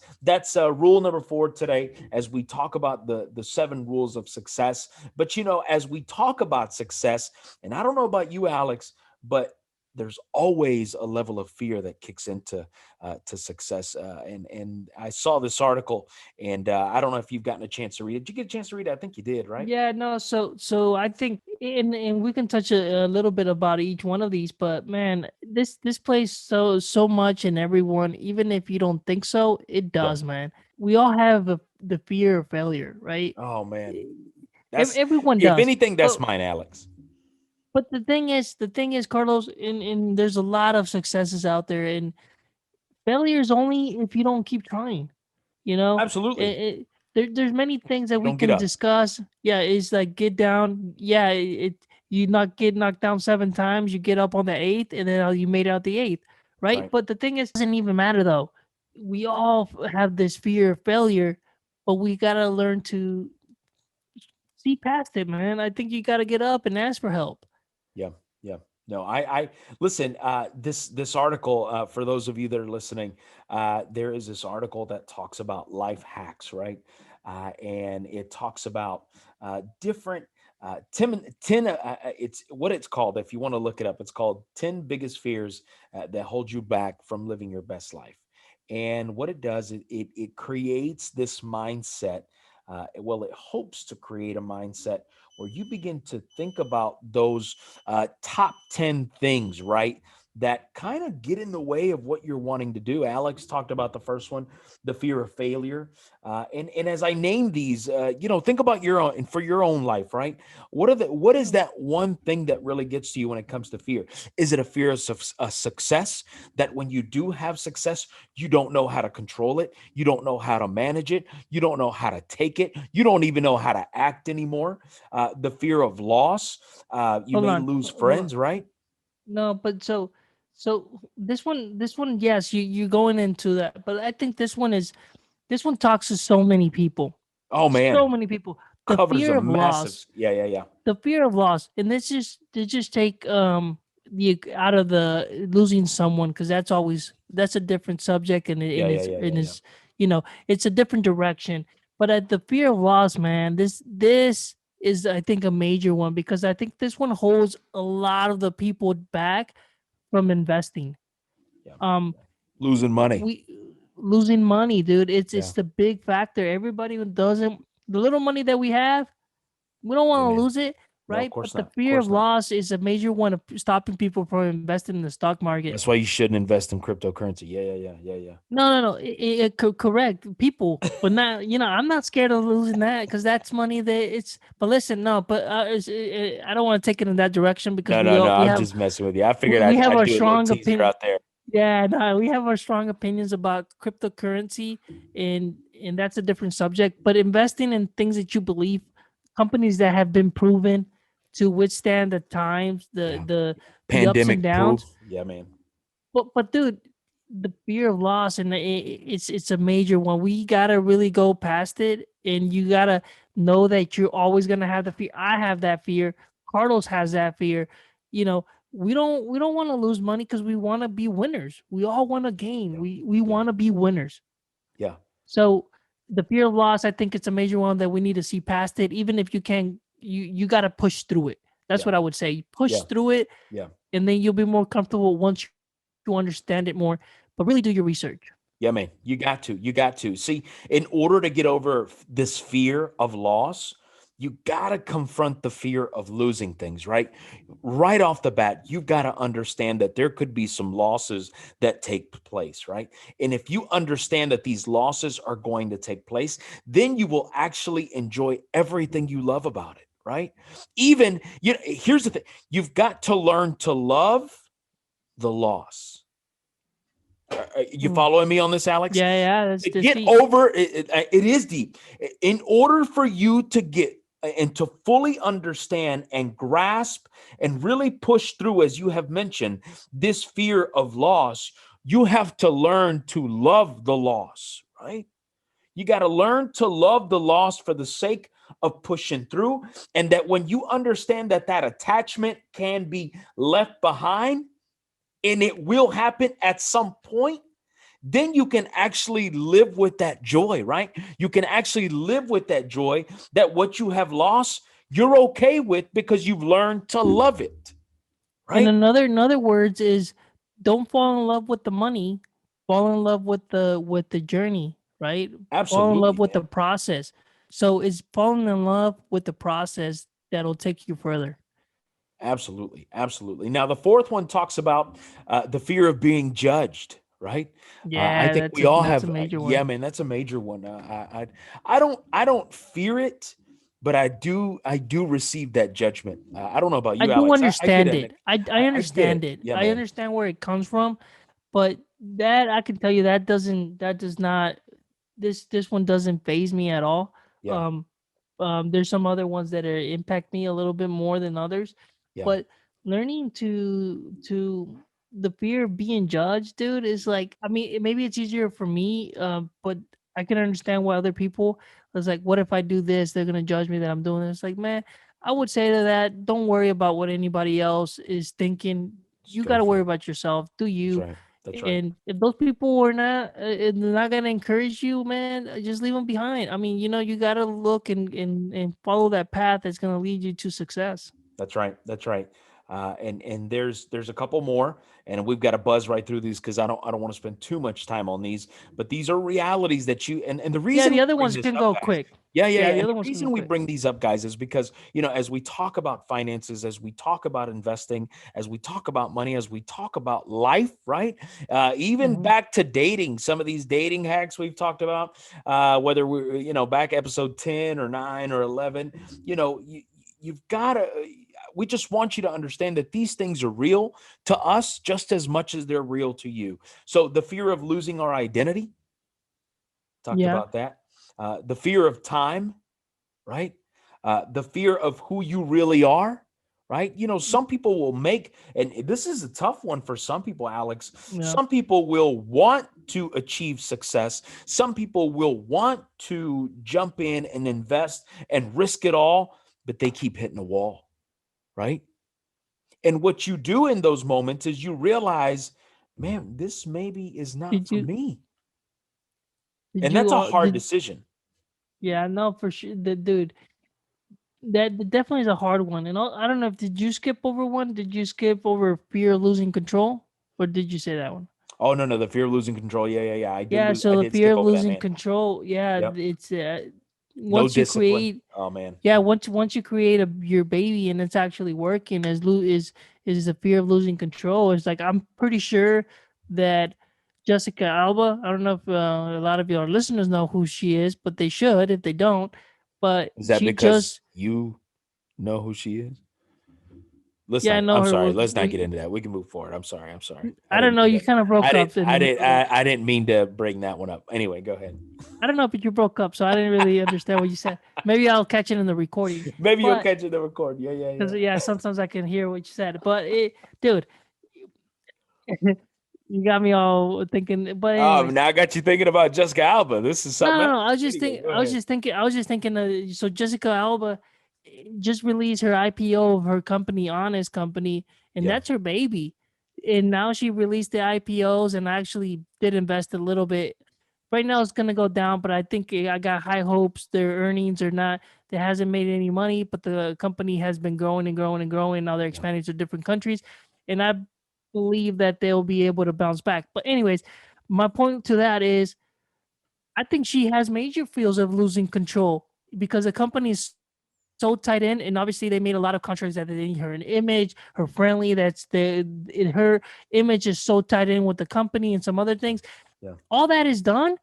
Speaker 2: rule number 4 today, as we talk about the 7 rules of success. But as we talk about success, and I don't know about you, Alex, but there's always a level of fear that kicks into to success. And I saw this article, and I don't know if you've gotten a chance to read it. Did you get a chance to read it? I think you did, right?
Speaker 1: Yeah, no, so I think, and we can touch a little bit about each one of these, but man, this plays so much in everyone, even if you don't think so, it
Speaker 2: Yep.
Speaker 1: does, man. We all have the fear of failure, right?
Speaker 2: Oh man,
Speaker 1: E-
Speaker 2: that's
Speaker 1: Everyone
Speaker 2: if
Speaker 1: does.
Speaker 2: anything, that's
Speaker 1: But
Speaker 2: mine, Alex.
Speaker 1: the thing is, Carlos, and there's a lot of successes out there, and failure is only if you don't keep trying. You know,
Speaker 2: Absolutely.
Speaker 1: there's many things that
Speaker 2: You
Speaker 1: we
Speaker 2: don't get
Speaker 1: can
Speaker 2: up.
Speaker 1: discuss. Yeah, it's like get down. Yeah, you not get knocked down 7 times, you get up on the eighth, and then you made out the eighth, right?
Speaker 2: Right.
Speaker 1: But the thing is, doesn't even matter though. We all have this fear of failure, but we gotta learn to see past it, man. I think you gotta get up and ask for help.
Speaker 2: Yeah, yeah. No, I listen. This article, for those of you that are listening, there is this article that talks about life hacks, right? And it talks about different 10. It's what it's called. If you want to look it up, it's called 10 biggest fears that hold you back from living your best life. And what it does, it creates this mindset. Well, it hopes to create a mindset where you begin to think about those top 10 things, right? That kind of get in the way of what you're wanting to do. Alex talked about the first one, the fear of failure. And as I name these, think about your own and for your own life, right? What is that one thing that really gets to you when it comes to fear? Is it a fear of success, that when you do have success, you don't know how to control it, you don't know how to manage it, you don't know how to take it, you don't even know how to act anymore? The fear of loss. You
Speaker 1: Hold
Speaker 2: may
Speaker 1: on,
Speaker 2: lose friends, right?
Speaker 1: no, but so this one, yes, you going into that, but I think this one talks to so many people,
Speaker 2: Oh
Speaker 1: so
Speaker 2: man,
Speaker 1: many people. The
Speaker 2: covers a
Speaker 1: fear of
Speaker 2: massive.
Speaker 1: loss,
Speaker 2: Yeah, yeah, yeah,
Speaker 1: the fear of loss, and this just to just take the out of the losing someone, because that's a different subject, and
Speaker 2: yeah, yeah, yeah,
Speaker 1: and
Speaker 2: yeah, yeah.
Speaker 1: is it's a different direction. But at the fear of loss, man, this is, I think, a major one, because I think this one holds a lot of the people back from investing.
Speaker 2: Yeah.
Speaker 1: Um,
Speaker 2: Losing money.
Speaker 1: we losing money, dude. It's
Speaker 2: Yeah.
Speaker 1: the big factor. Everybody who doesn't, the little money that we have, we don't want to
Speaker 2: Amen.
Speaker 1: lose it,
Speaker 2: No, of
Speaker 1: right?
Speaker 2: course
Speaker 1: But the
Speaker 2: not. Of
Speaker 1: fear of
Speaker 2: course not.
Speaker 1: loss is a major one of stopping people from investing in the stock market.
Speaker 2: That's why you shouldn't invest in cryptocurrency. Yeah, yeah, yeah, yeah, yeah.
Speaker 1: No, no, no. Correct people, but not. I'm not scared of losing that, because that's money that it's. But listen, no, but I don't want to take it in that direction, because
Speaker 2: No, no, no.
Speaker 1: we
Speaker 2: I'm
Speaker 1: have
Speaker 2: just messing with you. I figured
Speaker 1: we have
Speaker 2: I'd
Speaker 1: our
Speaker 2: do a little
Speaker 1: strong
Speaker 2: teaser
Speaker 1: opinion.
Speaker 2: out there.
Speaker 1: Yeah, no, we have our strong opinions about cryptocurrency, and that's a different subject. But investing in things that you believe, companies that have been proven to withstand the times,
Speaker 2: Yeah.
Speaker 1: the ups and
Speaker 2: Pandemic
Speaker 1: downs.
Speaker 2: proof. Yeah, man.
Speaker 1: But dude, the fear of loss, and it's a major one. We gotta really go past it, and you gotta know that you're always gonna have the fear. I have that fear. Carlos has that fear. You know, we don't want to lose money, because we want to be winners. We all want to gain.
Speaker 2: Yeah.
Speaker 1: We
Speaker 2: Yeah.
Speaker 1: want to be winners.
Speaker 2: Yeah.
Speaker 1: So the fear of loss, I think it's a major one that we need to see past it. Even if you can, you got to push through it. That's
Speaker 2: Yeah.
Speaker 1: what I would say. Push
Speaker 2: Yeah.
Speaker 1: through it,
Speaker 2: Yeah.
Speaker 1: and then you'll be more comfortable once you understand it more. But really do your research.
Speaker 2: Yeah, man, you got to. You got to. See, in order to get over this fear of loss, you got to confront the fear of losing things, right? Right off the bat, you've got to understand that there could be some losses that take place, right? And if you understand that these losses are going to take place, then you will actually enjoy everything you love about it, right? Even, here's the thing, you've got to learn to love the loss. You
Speaker 1: Mm.
Speaker 2: following me on this, Alex?
Speaker 1: Yeah, yeah,
Speaker 2: To
Speaker 1: that's
Speaker 2: get
Speaker 1: deep.
Speaker 2: over it, it is deep. In order for you to get and to fully understand and grasp and really push through, as you have mentioned, this fear of loss, you have to learn to love the loss, right? You got to learn to love the loss for the sake of pushing through. And that when you understand that that attachment can be left behind, and it will happen at some point, then you can actually live with that joy, right? You can actually live with that joy that what you have lost, you're okay with because you've learned to love it,
Speaker 1: And
Speaker 2: right?
Speaker 1: in other words is, don't fall in love with the money, fall in love with the journey, right? Fall in love
Speaker 2: Absolutely,
Speaker 1: with the
Speaker 2: man.
Speaker 1: process. So it's falling in love with the process that'll take you further.
Speaker 2: Absolutely. Absolutely. Now, the fourth one talks about the fear of being judged, right? I
Speaker 1: Yeah,
Speaker 2: think we all
Speaker 1: that's a
Speaker 2: have,
Speaker 1: major
Speaker 2: yeah,
Speaker 1: one.
Speaker 2: man, that's a major one. I don't fear it, but I do receive that judgment. I don't know about
Speaker 1: I
Speaker 2: you,
Speaker 1: do
Speaker 2: Alex. I get
Speaker 1: understand
Speaker 2: it,
Speaker 1: it.
Speaker 2: Nick.
Speaker 1: I
Speaker 2: I get
Speaker 1: understand
Speaker 2: it.
Speaker 1: it.
Speaker 2: Yeah,
Speaker 1: I
Speaker 2: man.
Speaker 1: understand where it comes from, but that I can tell you that does not. this one doesn't phase me at all.
Speaker 2: Yeah.
Speaker 1: Um, there's some other ones that impact me a little bit more than others,
Speaker 2: Yeah.
Speaker 1: but learning to the fear of being judged, dude, is like, I mean, maybe it's easier for me, but I can understand why other people was like, what if I do this? They're gonna judge me that I'm doing this. Like, man, I would say to that, don't worry about what anybody else is thinking.
Speaker 2: Just
Speaker 1: You
Speaker 2: go
Speaker 1: got to
Speaker 2: for
Speaker 1: worry
Speaker 2: it.
Speaker 1: about yourself. Do
Speaker 2: That's
Speaker 1: you?
Speaker 2: right. That's right.
Speaker 1: And if those people are not, they're not gonna encourage you, man, just leave them behind. I mean, you gotta look and follow that path that's gonna lead you to success.
Speaker 2: That's right. That's right. And there's a couple more, and we've got to buzz right through these because I don't want to spend too much time on these. But these are realities that you and the
Speaker 1: Yeah,
Speaker 2: reason
Speaker 1: the
Speaker 2: we
Speaker 1: other
Speaker 2: bring
Speaker 1: ones
Speaker 2: this
Speaker 1: can
Speaker 2: up,
Speaker 1: go
Speaker 2: guys.
Speaker 1: quick.
Speaker 2: Yeah, yeah,
Speaker 1: Yeah,
Speaker 2: yeah.
Speaker 1: the
Speaker 2: And
Speaker 1: other
Speaker 2: the
Speaker 1: ones can go
Speaker 2: reason we
Speaker 1: quick.
Speaker 2: bring these up, guys, is because as we talk about finances, as we talk about investing, as we talk about money, as we talk about life, right? Even
Speaker 1: Hmm.
Speaker 2: back to dating, some of these dating hacks we've talked about, whether we're back episode 10 or 9 or 11, you've got to we just want you to understand that these things are real to us just as much as they're real to you. So the fear of losing our identity, talked
Speaker 1: Yeah.
Speaker 2: about that. The fear of time, right? The fear of who you really are, right? Some people will make, and this is a tough one for some people, Alex.
Speaker 1: Yeah.
Speaker 2: Some people will want to achieve success. Some people will want to jump in and invest and risk it all, but they keep hitting a wall, right? And what you do in those moments is you realize, man, this maybe is not
Speaker 1: Did
Speaker 2: for
Speaker 1: you?
Speaker 2: me.
Speaker 1: Did
Speaker 2: And
Speaker 1: you?
Speaker 2: that's a hard
Speaker 1: Did
Speaker 2: decision.
Speaker 1: Yeah? No, for sure. The dude. That definitely is a hard one. And I don't know if did you skip over one? Did you skip over fear of losing control, or did you say that one?
Speaker 2: Oh, no, no, the fear of losing control. Yeah, yeah, yeah.
Speaker 1: Yeah,
Speaker 2: I
Speaker 1: so the
Speaker 2: did
Speaker 1: fear
Speaker 2: skip
Speaker 1: of
Speaker 2: over that,
Speaker 1: losing
Speaker 2: man.
Speaker 1: control, yeah,
Speaker 2: Yep.
Speaker 1: it's
Speaker 2: No
Speaker 1: once you
Speaker 2: discipline.
Speaker 1: create,
Speaker 2: Oh, man.
Speaker 1: yeah, once you create your baby and it's actually working, is the fear of losing control. It's like I'm pretty sure that Jessica Alba. I don't know if a lot of your listeners know who she is, but they should if they don't. But
Speaker 2: Is that
Speaker 1: she
Speaker 2: because
Speaker 1: just,
Speaker 2: you know who she is?
Speaker 1: yeah, I know
Speaker 2: I'm
Speaker 1: her.
Speaker 2: sorry. Let's not get into that. We can move forward. I'm sorry. I'm sorry. I
Speaker 1: I don't
Speaker 2: didn't
Speaker 1: know.
Speaker 2: mean
Speaker 1: You
Speaker 2: to.
Speaker 1: kind of broke up in the middle there.
Speaker 2: I didn't mean to bring that one up. Anyway, go ahead.
Speaker 1: I don't know if you broke up, so I didn't really understand what you said. Maybe I'll catch it in the recording.
Speaker 2: Maybe you'll
Speaker 1: But
Speaker 2: catch it in the record. Yeah, yeah,
Speaker 1: because
Speaker 2: yeah.
Speaker 1: yeah, sometimes I can hear what you said. But dude, you got me all thinking. But
Speaker 2: Oh,
Speaker 1: anyways,
Speaker 2: now I got you thinking about Jessica Alba. This is
Speaker 1: no,
Speaker 2: something
Speaker 1: no,
Speaker 2: else.
Speaker 1: no.
Speaker 2: Anyway, go
Speaker 1: I was
Speaker 2: ahead.
Speaker 1: just thinking. I was just thinking. So Jessica Alba just released her IPO of her company, Honest Company, and
Speaker 2: Yeah,
Speaker 1: that's her baby. And now she released the IPOs and actually did invest a little bit. Right now it's gonna go down, but I think I got high hopes. Their earnings are not. They hasn't made any money, but the company has been growing and growing and growing. Now they're
Speaker 2: yeah,
Speaker 1: expanding to different countries, and I believe that they'll be able to bounce back. But anyways, my point to that is I think she has major feels of losing control because the company is so tight in, and obviously they made a lot of contracts that they need her an image, her friendly. Her image is so tied in with the company and some other
Speaker 2: yeah,
Speaker 1: things.
Speaker 2: yeah.
Speaker 1: All that is done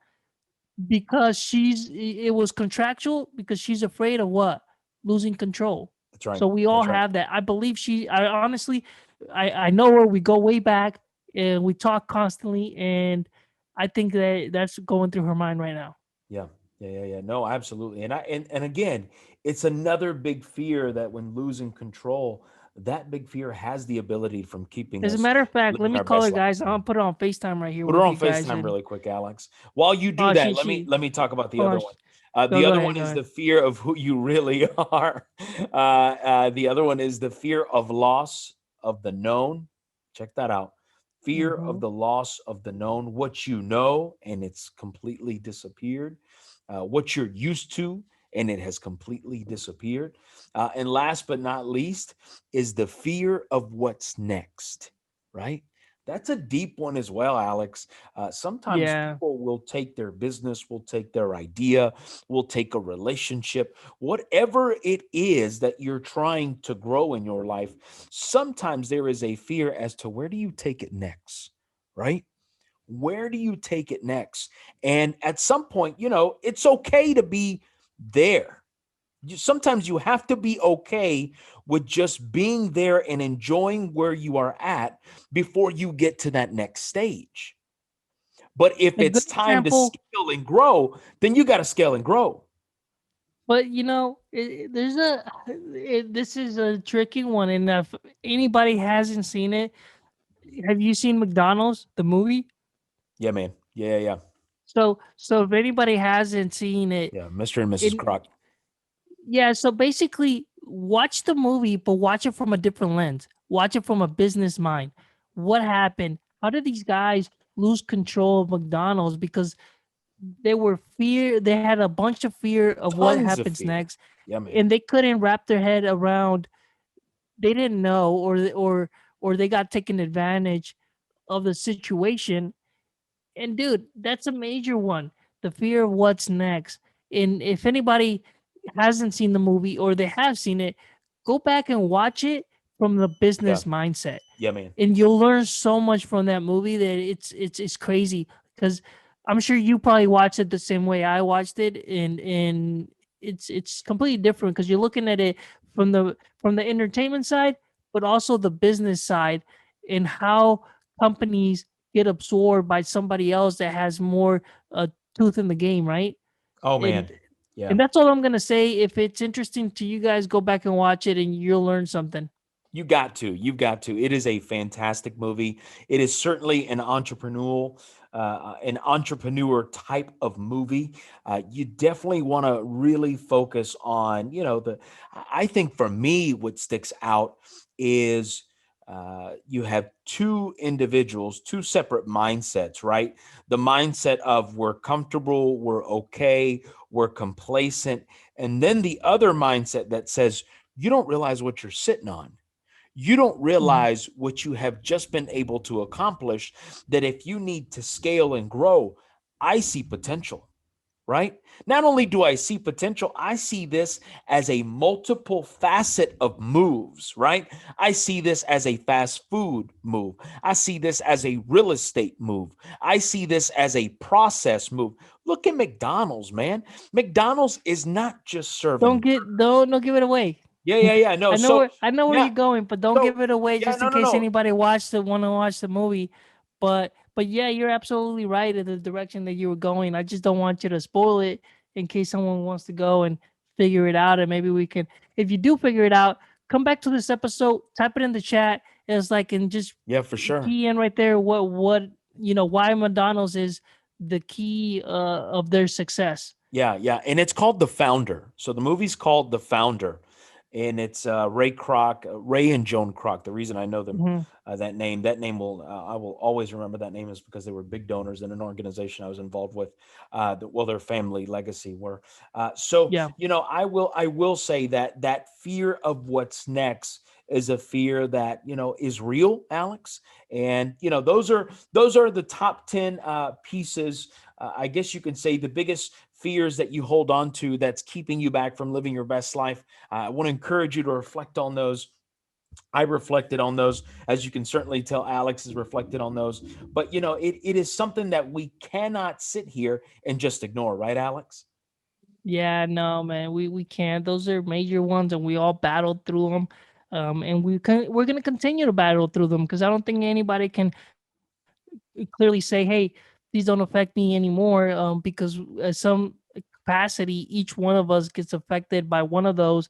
Speaker 1: because it was contractual because she's afraid of what losing control.
Speaker 2: That's right.
Speaker 1: So we all
Speaker 2: That's right.
Speaker 1: have that. I believe I honestly, I know her. We go way back and we talk constantly, and I think that that's going through her mind right now.
Speaker 2: Yeah. Yeah, yeah, yeah. No, absolutely. And again, it's another big fear that when losing control, that big fear has the ability from keeping
Speaker 1: As a
Speaker 2: us
Speaker 1: matter of fact, let
Speaker 2: living
Speaker 1: me
Speaker 2: our
Speaker 1: call her,
Speaker 2: best lives,
Speaker 1: guys.
Speaker 2: man.
Speaker 1: I'll put her on Facetime right here
Speaker 2: Put her
Speaker 1: with
Speaker 2: on
Speaker 1: you guys.
Speaker 2: FaceTime
Speaker 1: And
Speaker 2: really quick, Alex. While you do
Speaker 1: oh,
Speaker 2: that, let me talk about the
Speaker 1: hold
Speaker 2: other
Speaker 1: on.
Speaker 2: one.
Speaker 1: Go
Speaker 2: The
Speaker 1: go
Speaker 2: other
Speaker 1: ahead.
Speaker 2: one
Speaker 1: Go
Speaker 2: is
Speaker 1: ahead.
Speaker 2: the fear of who you really are. The other one is the fear of loss of the known. Check that out. Fear of
Speaker 1: Hmm.
Speaker 2: the loss of the known, what you know, and it's completely disappeared. What you're used to, and it has completely disappeared. And last but not least is the fear of what's next, right? That's a deep one as well, Alex. Sometimes
Speaker 1: Yeah.
Speaker 2: people will take their business, will take their idea, will take a relationship, whatever it is that you're trying to grow in your life. Sometimes there is a fear as to where do you take it next, right? Where do you take it next? And at some point, it's okay to be there. Sometimes you have to be okay with just being there and enjoying where you are at before you get to that next stage. But if
Speaker 1: A good
Speaker 2: it's time to
Speaker 1: example,
Speaker 2: scale and grow, then you got to scale and grow.
Speaker 1: but there's this is a tricky one, and if anybody hasn't seen it, have you seen McDonald's the movie?
Speaker 2: Yeah, man. Yeah, yeah,
Speaker 1: So if anybody hasn't seen it,
Speaker 2: yeah. Mr. and Mrs.
Speaker 1: it
Speaker 2: Croc.
Speaker 1: yeah, so basically watch the movie, but watch it from a different lens. Watch it from a business mind. What happened? How did these guys lose control of McDonald's because they had a bunch of fear of what
Speaker 2: Tons of
Speaker 1: happens
Speaker 2: fear.
Speaker 1: next,
Speaker 2: Yeah, man.
Speaker 1: and they couldn't wrap their head around, they didn't know, or they got taken advantage of the situation. And dude, that's a major one. The fear of what's next. And if anybody hasn't seen the movie or they have seen it, go back and watch it from the
Speaker 2: Yeah,
Speaker 1: business mindset.
Speaker 2: yeah, man.
Speaker 1: And you'll learn so much from that movie that it's crazy, cuz I'm sure you probably watched it the same way I watched it, and it's completely different cuz you're looking at it from the entertainment side, but also the business side, and how companies get absorbed by somebody else that has more tooth in the game, right?
Speaker 2: Oh, man.
Speaker 1: And
Speaker 2: Yeah.
Speaker 1: and that's all I'm gonna say. If it's interesting to you guys, go back and watch it, and you'll learn something.
Speaker 2: You got to. You've got to. It is a fantastic movie. It is certainly an entrepreneur type of movie. You definitely want to really focus on, I think for me, what sticks out is you have two individuals, two separate mindsets, right? The mindset of we're comfortable, we're okay, we're complacent. And then the other mindset that says, you don't realize what you're sitting on. You don't
Speaker 1: Mhm.
Speaker 2: realize what you have just been able to accomplish. That if you need to scale and grow, I see potential, right? Not only do I see potential, I see this as a multiple facet of moves, right? I see this as a fast food move. I see this as a real estate move. I see this as a process move. Look at McDonald's, man. McDonald's is not just serving.
Speaker 1: Don't give it away.
Speaker 2: Yeah, yeah, yeah. No, so
Speaker 1: I know where
Speaker 2: yeah,
Speaker 1: you're going, but don't
Speaker 2: so
Speaker 1: give it away
Speaker 2: yeah,
Speaker 1: just in
Speaker 2: no, no,
Speaker 1: case
Speaker 2: no.
Speaker 1: anybody want to watch the movie. But yeah, you're absolutely right in the direction that you were going. I just don't want you to spoil it in case someone wants to go and figure it out, and maybe we can. If you do figure it out, come back to this episode, type it in the chat. It's like, and just
Speaker 2: Yeah, for sure.
Speaker 1: key in right there what why McDonald's is the key of their success.
Speaker 2: Yeah, yeah, and it's called The Founder. So the movie's called The Founder, and it's Ray Kroc, Ray and Joan Kroc. The reason I know them
Speaker 1: Mhm.
Speaker 2: that name will I will always remember that name is because they were big donors in an organization I was involved with. Their family legacy were. So
Speaker 1: Yeah.
Speaker 2: I will say that that fear of what's next is a fear that is real, Alex. And those are the top 10 pieces. I guess you can say the biggest fears that you hold on to that's keeping you back from living your best life. I want to encourage you to reflect on those. I reflected on those, as you can certainly tell. Alex has reflected on those, but it is something that we cannot sit here and just ignore, right, Alex?
Speaker 1: Yeah, no, man, we can't. Those are major ones, and we all battled through them. And we're gonna continue to battle through them because I don't think anybody can clearly say, "Hey, these don't affect me anymore," because at some capacity, each one of us gets affected by one of those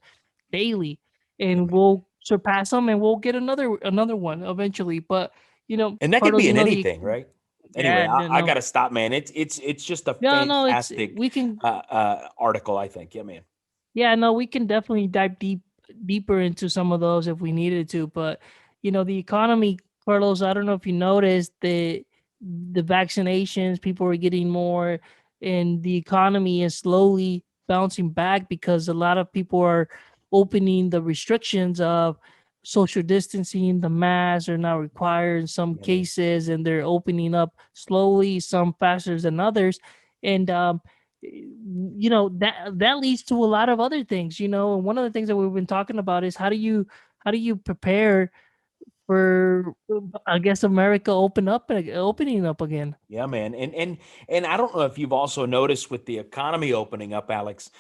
Speaker 1: daily,
Speaker 2: Yeah,
Speaker 1: and
Speaker 2: man.
Speaker 1: we'll surpass them, and we'll get another one eventually. But
Speaker 2: And that could
Speaker 1: Carlos,
Speaker 2: be in anything, right? Anyway,
Speaker 1: yeah,
Speaker 2: I got
Speaker 1: no,
Speaker 2: to stop, man. It's just a
Speaker 1: no, no, it's
Speaker 2: fantastic
Speaker 1: we can
Speaker 2: article, I think. Yeah, man.
Speaker 1: Yeah, no, we can definitely dive deeper into some of those if we needed to. But the economy, Carlos, I don't know if you noticed the vaccinations, people are getting more, and the economy is slowly bouncing back because a lot of people are opening the restrictions of social distancing. The masks are now required in some
Speaker 2: Yeah, man.
Speaker 1: cases, and they're opening up slowly, some faster than others. And that leads to a lot of other things, and one of the things that we've been talking about is how do you prepare for, I guess, America opening up again.
Speaker 2: Yeah, man. And I don't know if you've also noticed with the economy opening up, Alex.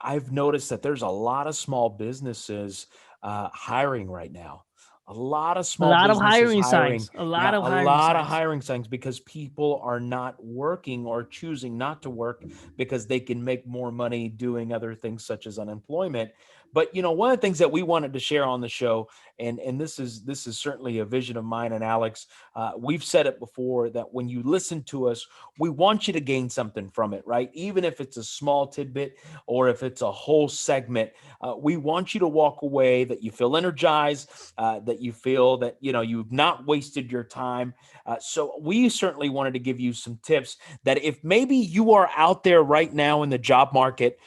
Speaker 2: I've noticed that there's a lot of small businesses hiring right now. A lot of
Speaker 1: A
Speaker 2: small
Speaker 1: lot of
Speaker 2: businesses
Speaker 1: hiring
Speaker 2: hiring.
Speaker 1: signs. A lot
Speaker 2: Yeah,
Speaker 1: of
Speaker 2: a
Speaker 1: hiring
Speaker 2: lot of
Speaker 1: signs.
Speaker 2: hiring signs because people are not working or choosing not to work because they can make more money doing other things such as unemployment. But one of the things that we wanted to share on the show, and this is certainly a vision of mine and Alex. We've said it before that when you listen to us, we want you to gain something from it, right? Even if it's a small tidbit or if it's a whole segment, we want you to walk away that you feel energized, that you feel that you've not wasted your time. So we certainly wanted to give you some tips that if maybe you are out there right now in the job market,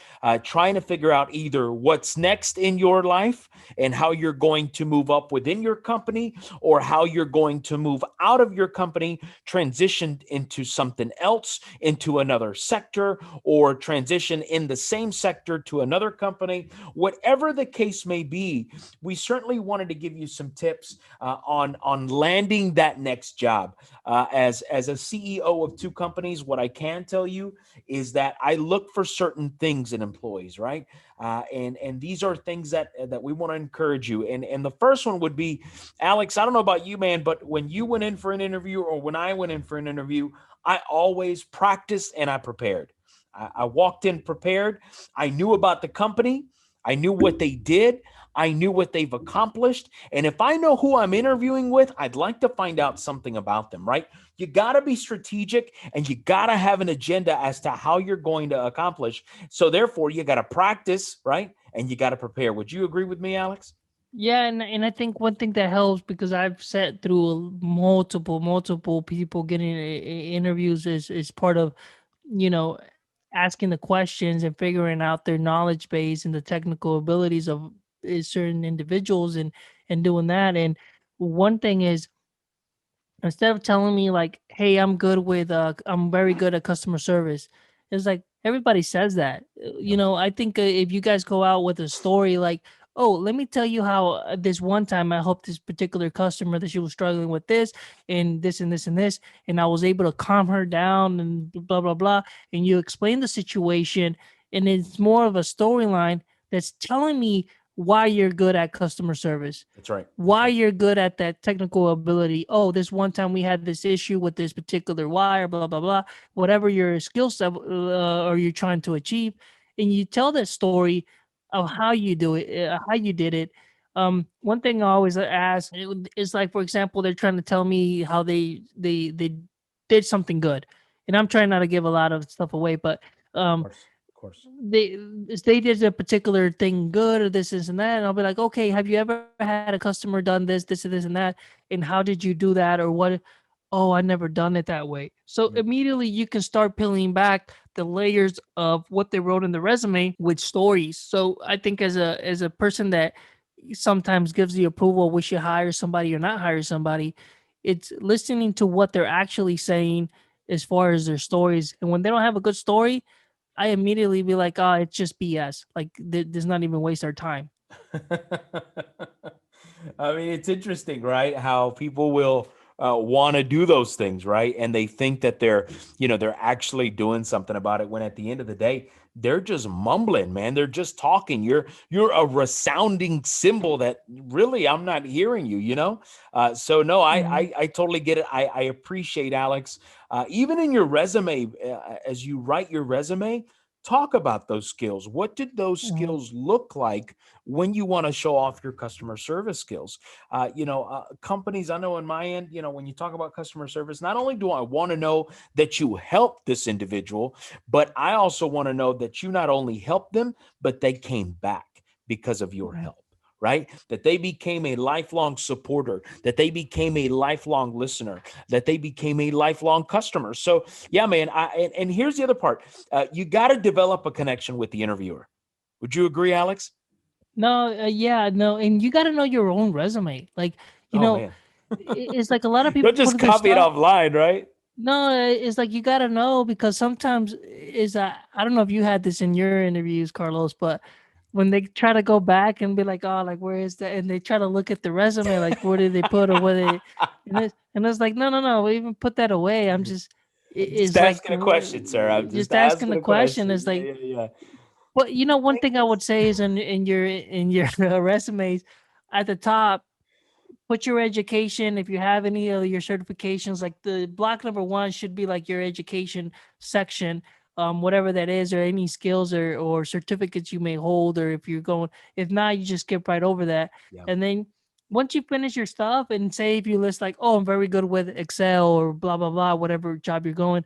Speaker 2: trying to figure out either what's next in your life and how you're going to move up within your company, or how you're going to move out of your company, transition into something else, into another sector, or transition in the same sector to another company, whatever the case may be, we certainly wanted to give you some tips on landing that next job. As a CEO of two companies, what I can tell you is that I look for certain things in employees, right? And these are things that we want to encourage you. And the first one would be, Alex. I don't know about you, man, but when you went in for an interview or when I went in for an interview, I always practiced and I prepared. I walked in prepared. I knew about the company. I knew what they did. I knew what they've accomplished. And if I know who I'm interviewing with, I'd like to find out something about them, right? You got to be strategic and you got to have an agenda as to how you're going to accomplish. So, therefore, you got to practice, right? And you got to prepare. Would you agree with me, Alex?
Speaker 1: Yeah, and I think one thing that helps, because I've sat through multiple people getting interviews, is part of, you know asking the questions and figuring out their knowledge base and the technical abilities of certain individuals, and doing that. And one thing is, instead of telling me like, hey, I'm very good at customer service, it's like everybody says that.
Speaker 2: Yeah.
Speaker 1: I think if you guys go out with a story like, oh, let me tell you how this one time I helped this particular customer that she was struggling with this and this and this and this, and I was able to calm her down and blah blah blah, and you explain the situation, and it's more of a storyline that's telling me why you're good at customer service,
Speaker 2: That's right. That's
Speaker 1: why
Speaker 2: right.
Speaker 1: you're good at that technical ability. Oh, this one time we had this issue with this particular wire, blah blah blah. Whatever your skill set or you're trying to achieve, and you tell that story of how you do it, how you did it. One thing I always ask is like, for example, they're trying to tell me how they did something good, and I'm trying not to give a lot of stuff away, but
Speaker 2: Of
Speaker 1: um
Speaker 2: course. Of course.
Speaker 1: they did a particular thing good, or this and that, and I'll be like, okay, have you ever had a customer done this and this and that, and how did you do that, or what? Oh, I never done it that way. So
Speaker 2: Mm.
Speaker 1: immediately you can start peeling back the layers of what they wrote in the resume with stories. So I think as a person that sometimes gives the approval, we should hire somebody or not hire somebody, it's listening to what they're actually saying as far as their stories. And when they don't have a good story, I immediately be like, "Oh, it's just BS. Like, there's not even waste our time."
Speaker 2: I mean, it's interesting, right? How people will want to do those things, right? And they think that they're actually doing something about it. When at the end of the day, they're just mumbling, man. They're just talking. You're a resounding symbol that really I'm not hearing you. So no, I
Speaker 1: Mhm.
Speaker 2: I, I totally get it. I appreciate Alex. Even in your resume, as you write your resume. Talk about those skills. What did those
Speaker 1: Mhm.
Speaker 2: skills look like when you want to show off your customer service skills? Companies, I know on my end, when you talk about customer service, not only do I want to know that you helped this individual, but I also want to know that you not only helped them, but they came back because of your
Speaker 1: Mhm.
Speaker 2: help. Right? That they became a lifelong supporter, that they became a lifelong listener, that they became a lifelong customer. So, yeah, man. And here's the other part: you got to develop a connection with the interviewer. Would you agree, Alex?
Speaker 1: No, yeah, no, and you got to know your own resume. Like, you
Speaker 2: Oh
Speaker 1: know,
Speaker 2: man.
Speaker 1: it's like a lot of people
Speaker 2: Don't just
Speaker 1: put their
Speaker 2: copy it
Speaker 1: stuff.
Speaker 2: offline, right?
Speaker 1: No, it's like you got to know, because sometimes I don't know if you had this in your interviews, Carlos, but when they try to go back and be like, oh, like, where is that? And they try to look at the resume, like, where did they put, or and it's like, no, no, no, we even put that away.
Speaker 2: I'm just
Speaker 1: It's like
Speaker 2: asking a question, sir. I'm just
Speaker 1: just asking
Speaker 2: asking
Speaker 1: the
Speaker 2: a
Speaker 1: question.
Speaker 2: question.
Speaker 1: Is
Speaker 2: Yeah,
Speaker 1: like,
Speaker 2: yeah, yeah.
Speaker 1: but one thing I would say is in your resumes at the top, put your education, if you have any of your certifications, like the block number one should be like your education section, whatever that is, or any skills or certificates you may hold, or if you're going, if not, you just skip right over that.
Speaker 2: Yeah.
Speaker 1: And then once you finish your stuff, and say if you list like, oh, I'm very good with Excel or blah blah blah, whatever job you're going,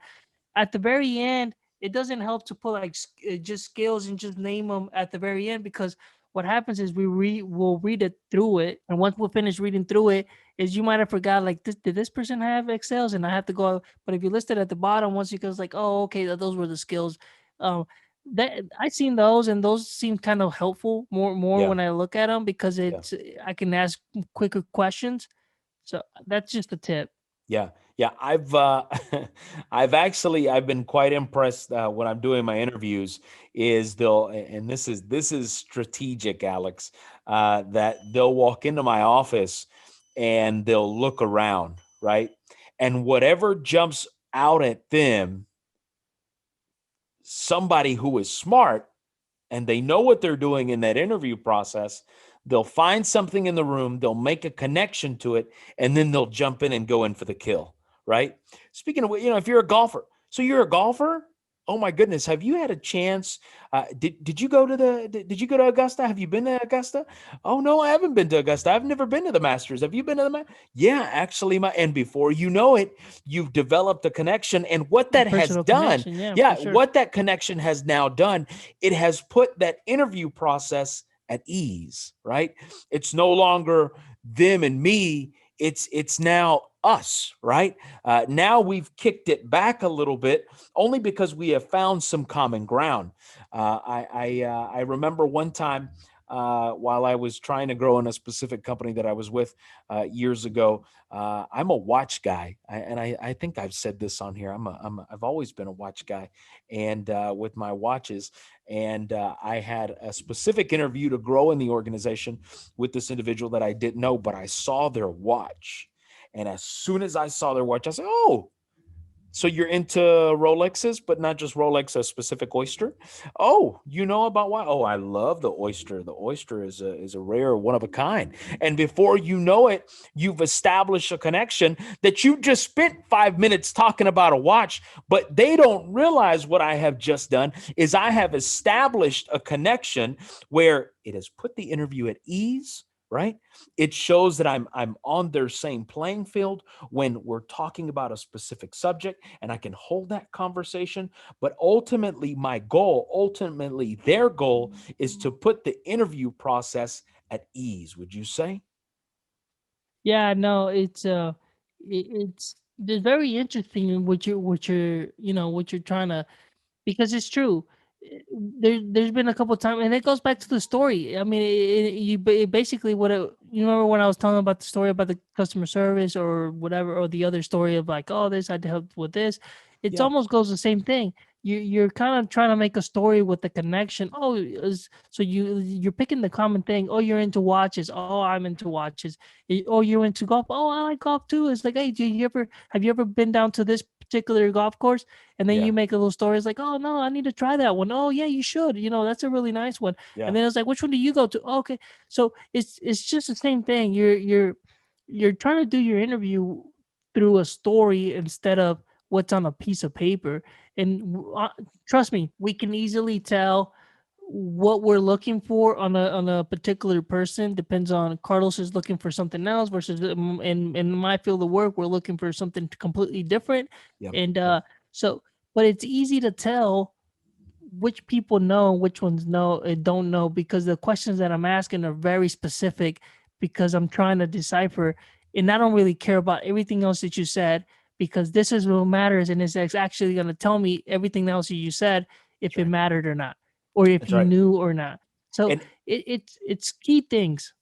Speaker 1: at the very end, it doesn't help to put like just skills and just name them at the very end, because what happens is we'll read it through it, and once we're finished reading through it, is you might have forgot like this, did this person have Excels, and I have to go. But if you list it at the bottom, once you goes like, oh, okay, those were the skills. Um, that I seen those, and those seem kind of helpful more
Speaker 2: Yeah.
Speaker 1: when I look at them, because
Speaker 2: Yeah.
Speaker 1: it's I can ask quicker questions. So that's just a tip.
Speaker 2: Yeah, yeah. I've been quite impressed when I'm doing my interviews. Is they'll and this is strategic, Alex. That they'll walk into my office and they'll look around, right, and whatever jumps out at them, somebody who is smart and they know what they're doing in that interview process, they'll find something in the room, they'll make a connection to it, and then they'll jump in and go in for the kill, right? Speaking of, if you're a golfer, so you're a golfer. Oh my goodness, have you had a chance? Did you go to did you go to Augusta? Have you been to Augusta? Oh no, I haven't been to Augusta. I've never been to the Masters. Have you been to the Yeah, actually, and before you know it, you've developed a connection, and what
Speaker 1: A
Speaker 2: that has
Speaker 1: personal
Speaker 2: done,
Speaker 1: connection, yeah, for
Speaker 2: yeah,
Speaker 1: sure.
Speaker 2: what that connection has now done, it has put that interview process at ease, right? It's no longer them and me. It's now us, right? Now we've kicked it back a little bit, only because we have found some common ground. I remember one time while I was trying to grow in a specific company that I was with years ago. I'm a watch guy, and I think I've said this on here. I've always been a watch guy, and with my watches, and I had a specific interview to grow in the organization with this individual that I didn't know, but I saw their watch, and as soon as I saw their watch, I said, "Oh, so you're into Rolexes, but not just Rolex, a specific oyster? Oh, you know about why? Oh, I love the oyster. The oyster is a rare, one of a kind. And before you know it, you've established a connection that you just spent 5 minutes talking about a watch, but they don't realize what I have just done is I have established a connection where it has put the interview at ease, right? It shows that I'm on their same playing field when we're talking about a specific subject, and I can hold that conversation. But ultimately, ultimately, their goal is to put the interview process at ease, would you say?
Speaker 1: Yeah, no, it's very interesting what you're trying to, because it's true. There's been a couple times, and it goes back to the story. I mean, basically you remember when I was telling about the story about the customer service or whatever, or the other story of like, oh, this I helped with this. It's
Speaker 2: Yeah,
Speaker 1: almost goes the same thing. You're kind of trying to make a story with the connection. Oh, so you're picking the common thing. Oh, you're into watches. Oh, I'm into watches. Oh, you're into golf. Oh, I like golf too. It's like, hey, have you ever been down to this particular golf course? And then
Speaker 2: yeah,
Speaker 1: you make a little stories like, oh no, I need to try that one. Oh yeah, you should. That's a really nice one. And
Speaker 2: yeah.
Speaker 1: then it's like, which one do you go to? Oh, okay, so it's just the same thing. You're trying to do your interview through a story instead of what's on a piece of paper. And trust me, we can easily tell what we're looking for on a particular person. Depends on, Carlos is looking for something else versus in my field of work, we're looking for something completely different.
Speaker 2: Yep.
Speaker 1: And
Speaker 2: Yep.
Speaker 1: so, but it's easy to tell which people know, which ones know and don't know, because the questions that I'm asking are very specific, because I'm trying to decipher, and I don't really care about everything else that you said, because this is what matters, and it's actually going to tell me everything else that you said,
Speaker 2: That's
Speaker 1: if it
Speaker 2: right.
Speaker 1: mattered or not, or if
Speaker 2: That's
Speaker 1: you
Speaker 2: right.
Speaker 1: knew or not. So
Speaker 2: And
Speaker 1: it's key things.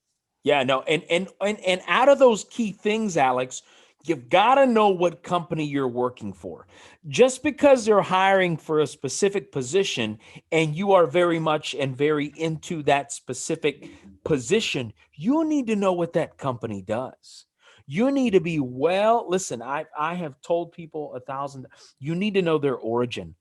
Speaker 2: yeah, no, and out of those key things, Alex, you've got to know what company you're working for. Just because they're hiring for a specific position and you are very much and very into that specific position, you need to know what that company does. You need to be listen, I have told people 1,000, you need to know their origin,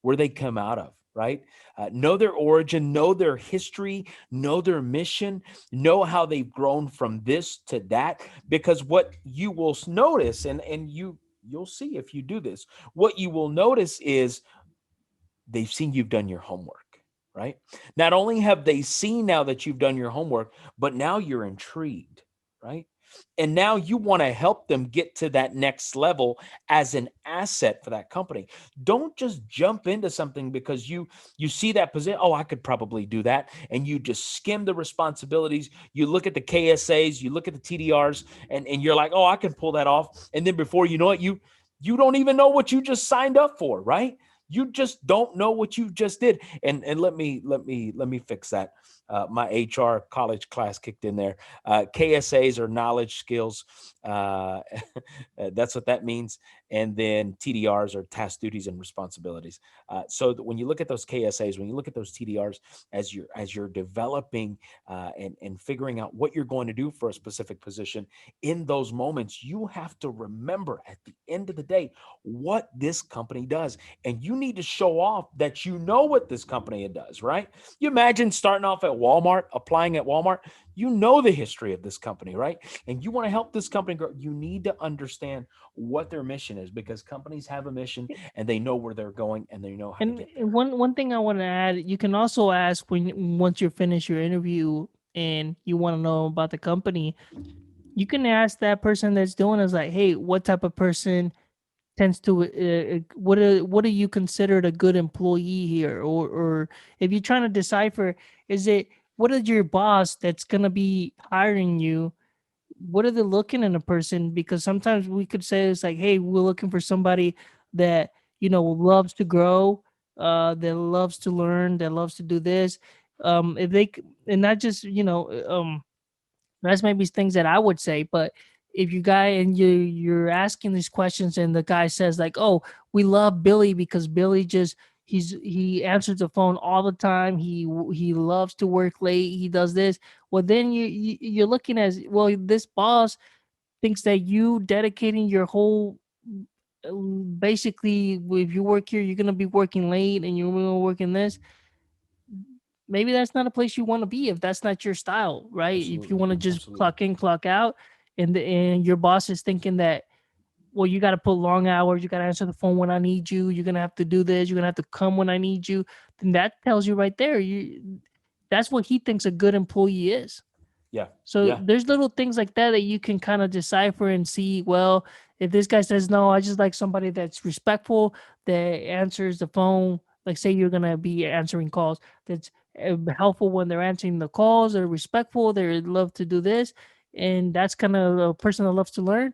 Speaker 2: where they come out of, right? Know their origin, know their history, know their mission, know how they've grown from this to that. Because what you will notice, and you'll see if you do this, what you will notice is they've seen you've done your homework, right? Not only have they seen now that you've done your homework, but now you're intrigued, right? And now you want to help them get to that next level as an asset for that company. Don't just jump into something because you see that position. Oh, I could probably do that, and you just skim the responsibilities. You look at the KSAs, you look at the TDRs, and you're like, oh, I can pull that off. And then before you know it, you don't even know what you just signed up for, right? You just don't know what you just did. And let me fix that. My HR college class kicked in there. KSAs are knowledge skills. Uh, that's what that means. And then TDRs are task duties and responsibilities. So that when you look at those KSAs, when you look at those TDRs, as you're developing and figuring out what you're going to do for a specific position, in those moments, you have to remember at the end of the day what this company does, and you need to show off that you know what this company does, right? You imagine starting off at Walmart, applying at Walmart. You know the history of this company, right? And you want to help this company grow. You need to understand what their mission is, because companies have a mission and they know where they're going and they know how to
Speaker 1: And
Speaker 2: get there.
Speaker 1: one thing I want to add, you can also ask when once you finish your interview and you want to know about the company, you can ask that person that's doing is like, hey, what type of person tends to what do you consider a good employee here, or if you're trying to decipher, is it what is your boss that's gonna be hiring you, what are they looking in a person? Because sometimes we could say it's like, hey, we're looking for somebody that loves to grow, that loves to learn, that loves to do this. If they and not just that's maybe things that I would say, but if you guy and you're asking these questions and the guy says like, "Oh, we love Billy because Billy just he answers the phone all the time. He loves to work late. He does this." Well, then you're looking as well. This boss thinks that you dedicating your whole basically, if you work here, you're gonna be working late and you're gonna work in this. Maybe that's not a place you want to be if that's not your style, right? If you
Speaker 2: Absolutely.
Speaker 1: want to just
Speaker 2: Absolutely.
Speaker 1: clock in, clock out, and your boss is thinking that, well, you got to put long hours, you got to answer the phone when I need you, you're gonna have to do this, you're gonna have to come when I need you, then that tells you right there, you that's what he thinks a good employee is.
Speaker 2: Yeah.
Speaker 1: So
Speaker 2: Yeah.
Speaker 1: there's little things like that that you can kind of decipher and see, well, if this guy says no, I just like somebody that's respectful, that answers the phone, like say you're gonna be answering calls, that's helpful when they're answering the calls, they're respectful, they love to do this, and that's kind of a person that loves to learn,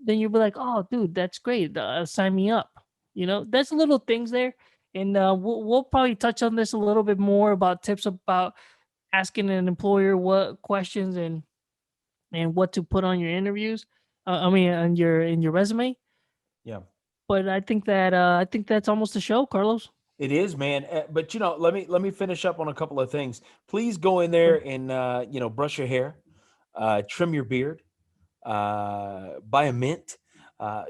Speaker 1: then you'll be like, oh, dude, that's great, sign me up. There's little things there, and we'll probably touch on this a little bit more about tips about asking an employer what questions and what to put on your interviews. I mean, on your in your resume.
Speaker 2: Yeah.
Speaker 1: But I think that's almost the show, Carlos.
Speaker 2: It is, man. But let me finish up on a couple of things. Please go in there
Speaker 1: Sure.
Speaker 2: and brush your hair, trim your beard, buy a mint.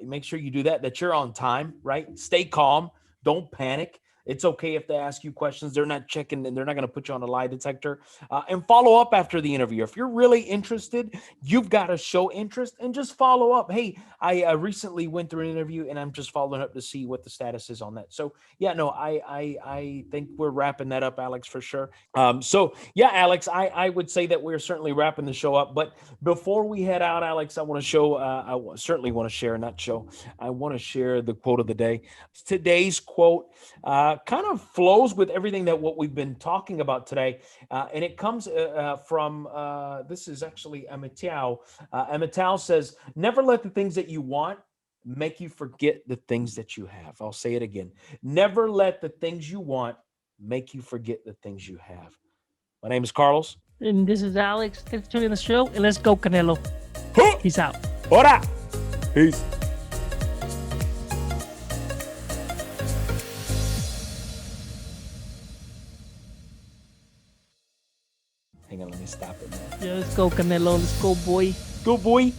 Speaker 2: Make sure you do that. That you're on time, right? Stay calm. Don't panic. It's okay if they ask you questions. They're not checking, and they're not going to put you on a lie detector. And follow up after the interview. If you're really interested, you've got to show interest and just follow up. Hey, I recently went through an interview, and I'm just following up to see what the status is on that. So yeah, no, I think we're wrapping that up, Alex, for sure. So yeah, Alex, I would say that we're certainly wrapping the show up. But before we head out, Alex, I want to show. Certainly want to share, not show. I want to share the quote of the day. Today's quote kind of flows with everything that what we've been talking about today, and it comes from. This is actually Amitao. Amitao says, "Never let the things that you want make you forget the things that you have." I'll say it again. Never let the things you want make you forget the things you have. My name is Carlos.
Speaker 1: And this is Alex. Thanks for tuning in the show, and let's go, Canelo.
Speaker 2: Huh!
Speaker 1: Peace out.
Speaker 2: Ora! Peace. Hang on, let me stop it, man.
Speaker 1: Yeah, let's go, Canelo. Let's go, boy.
Speaker 2: Go, boy.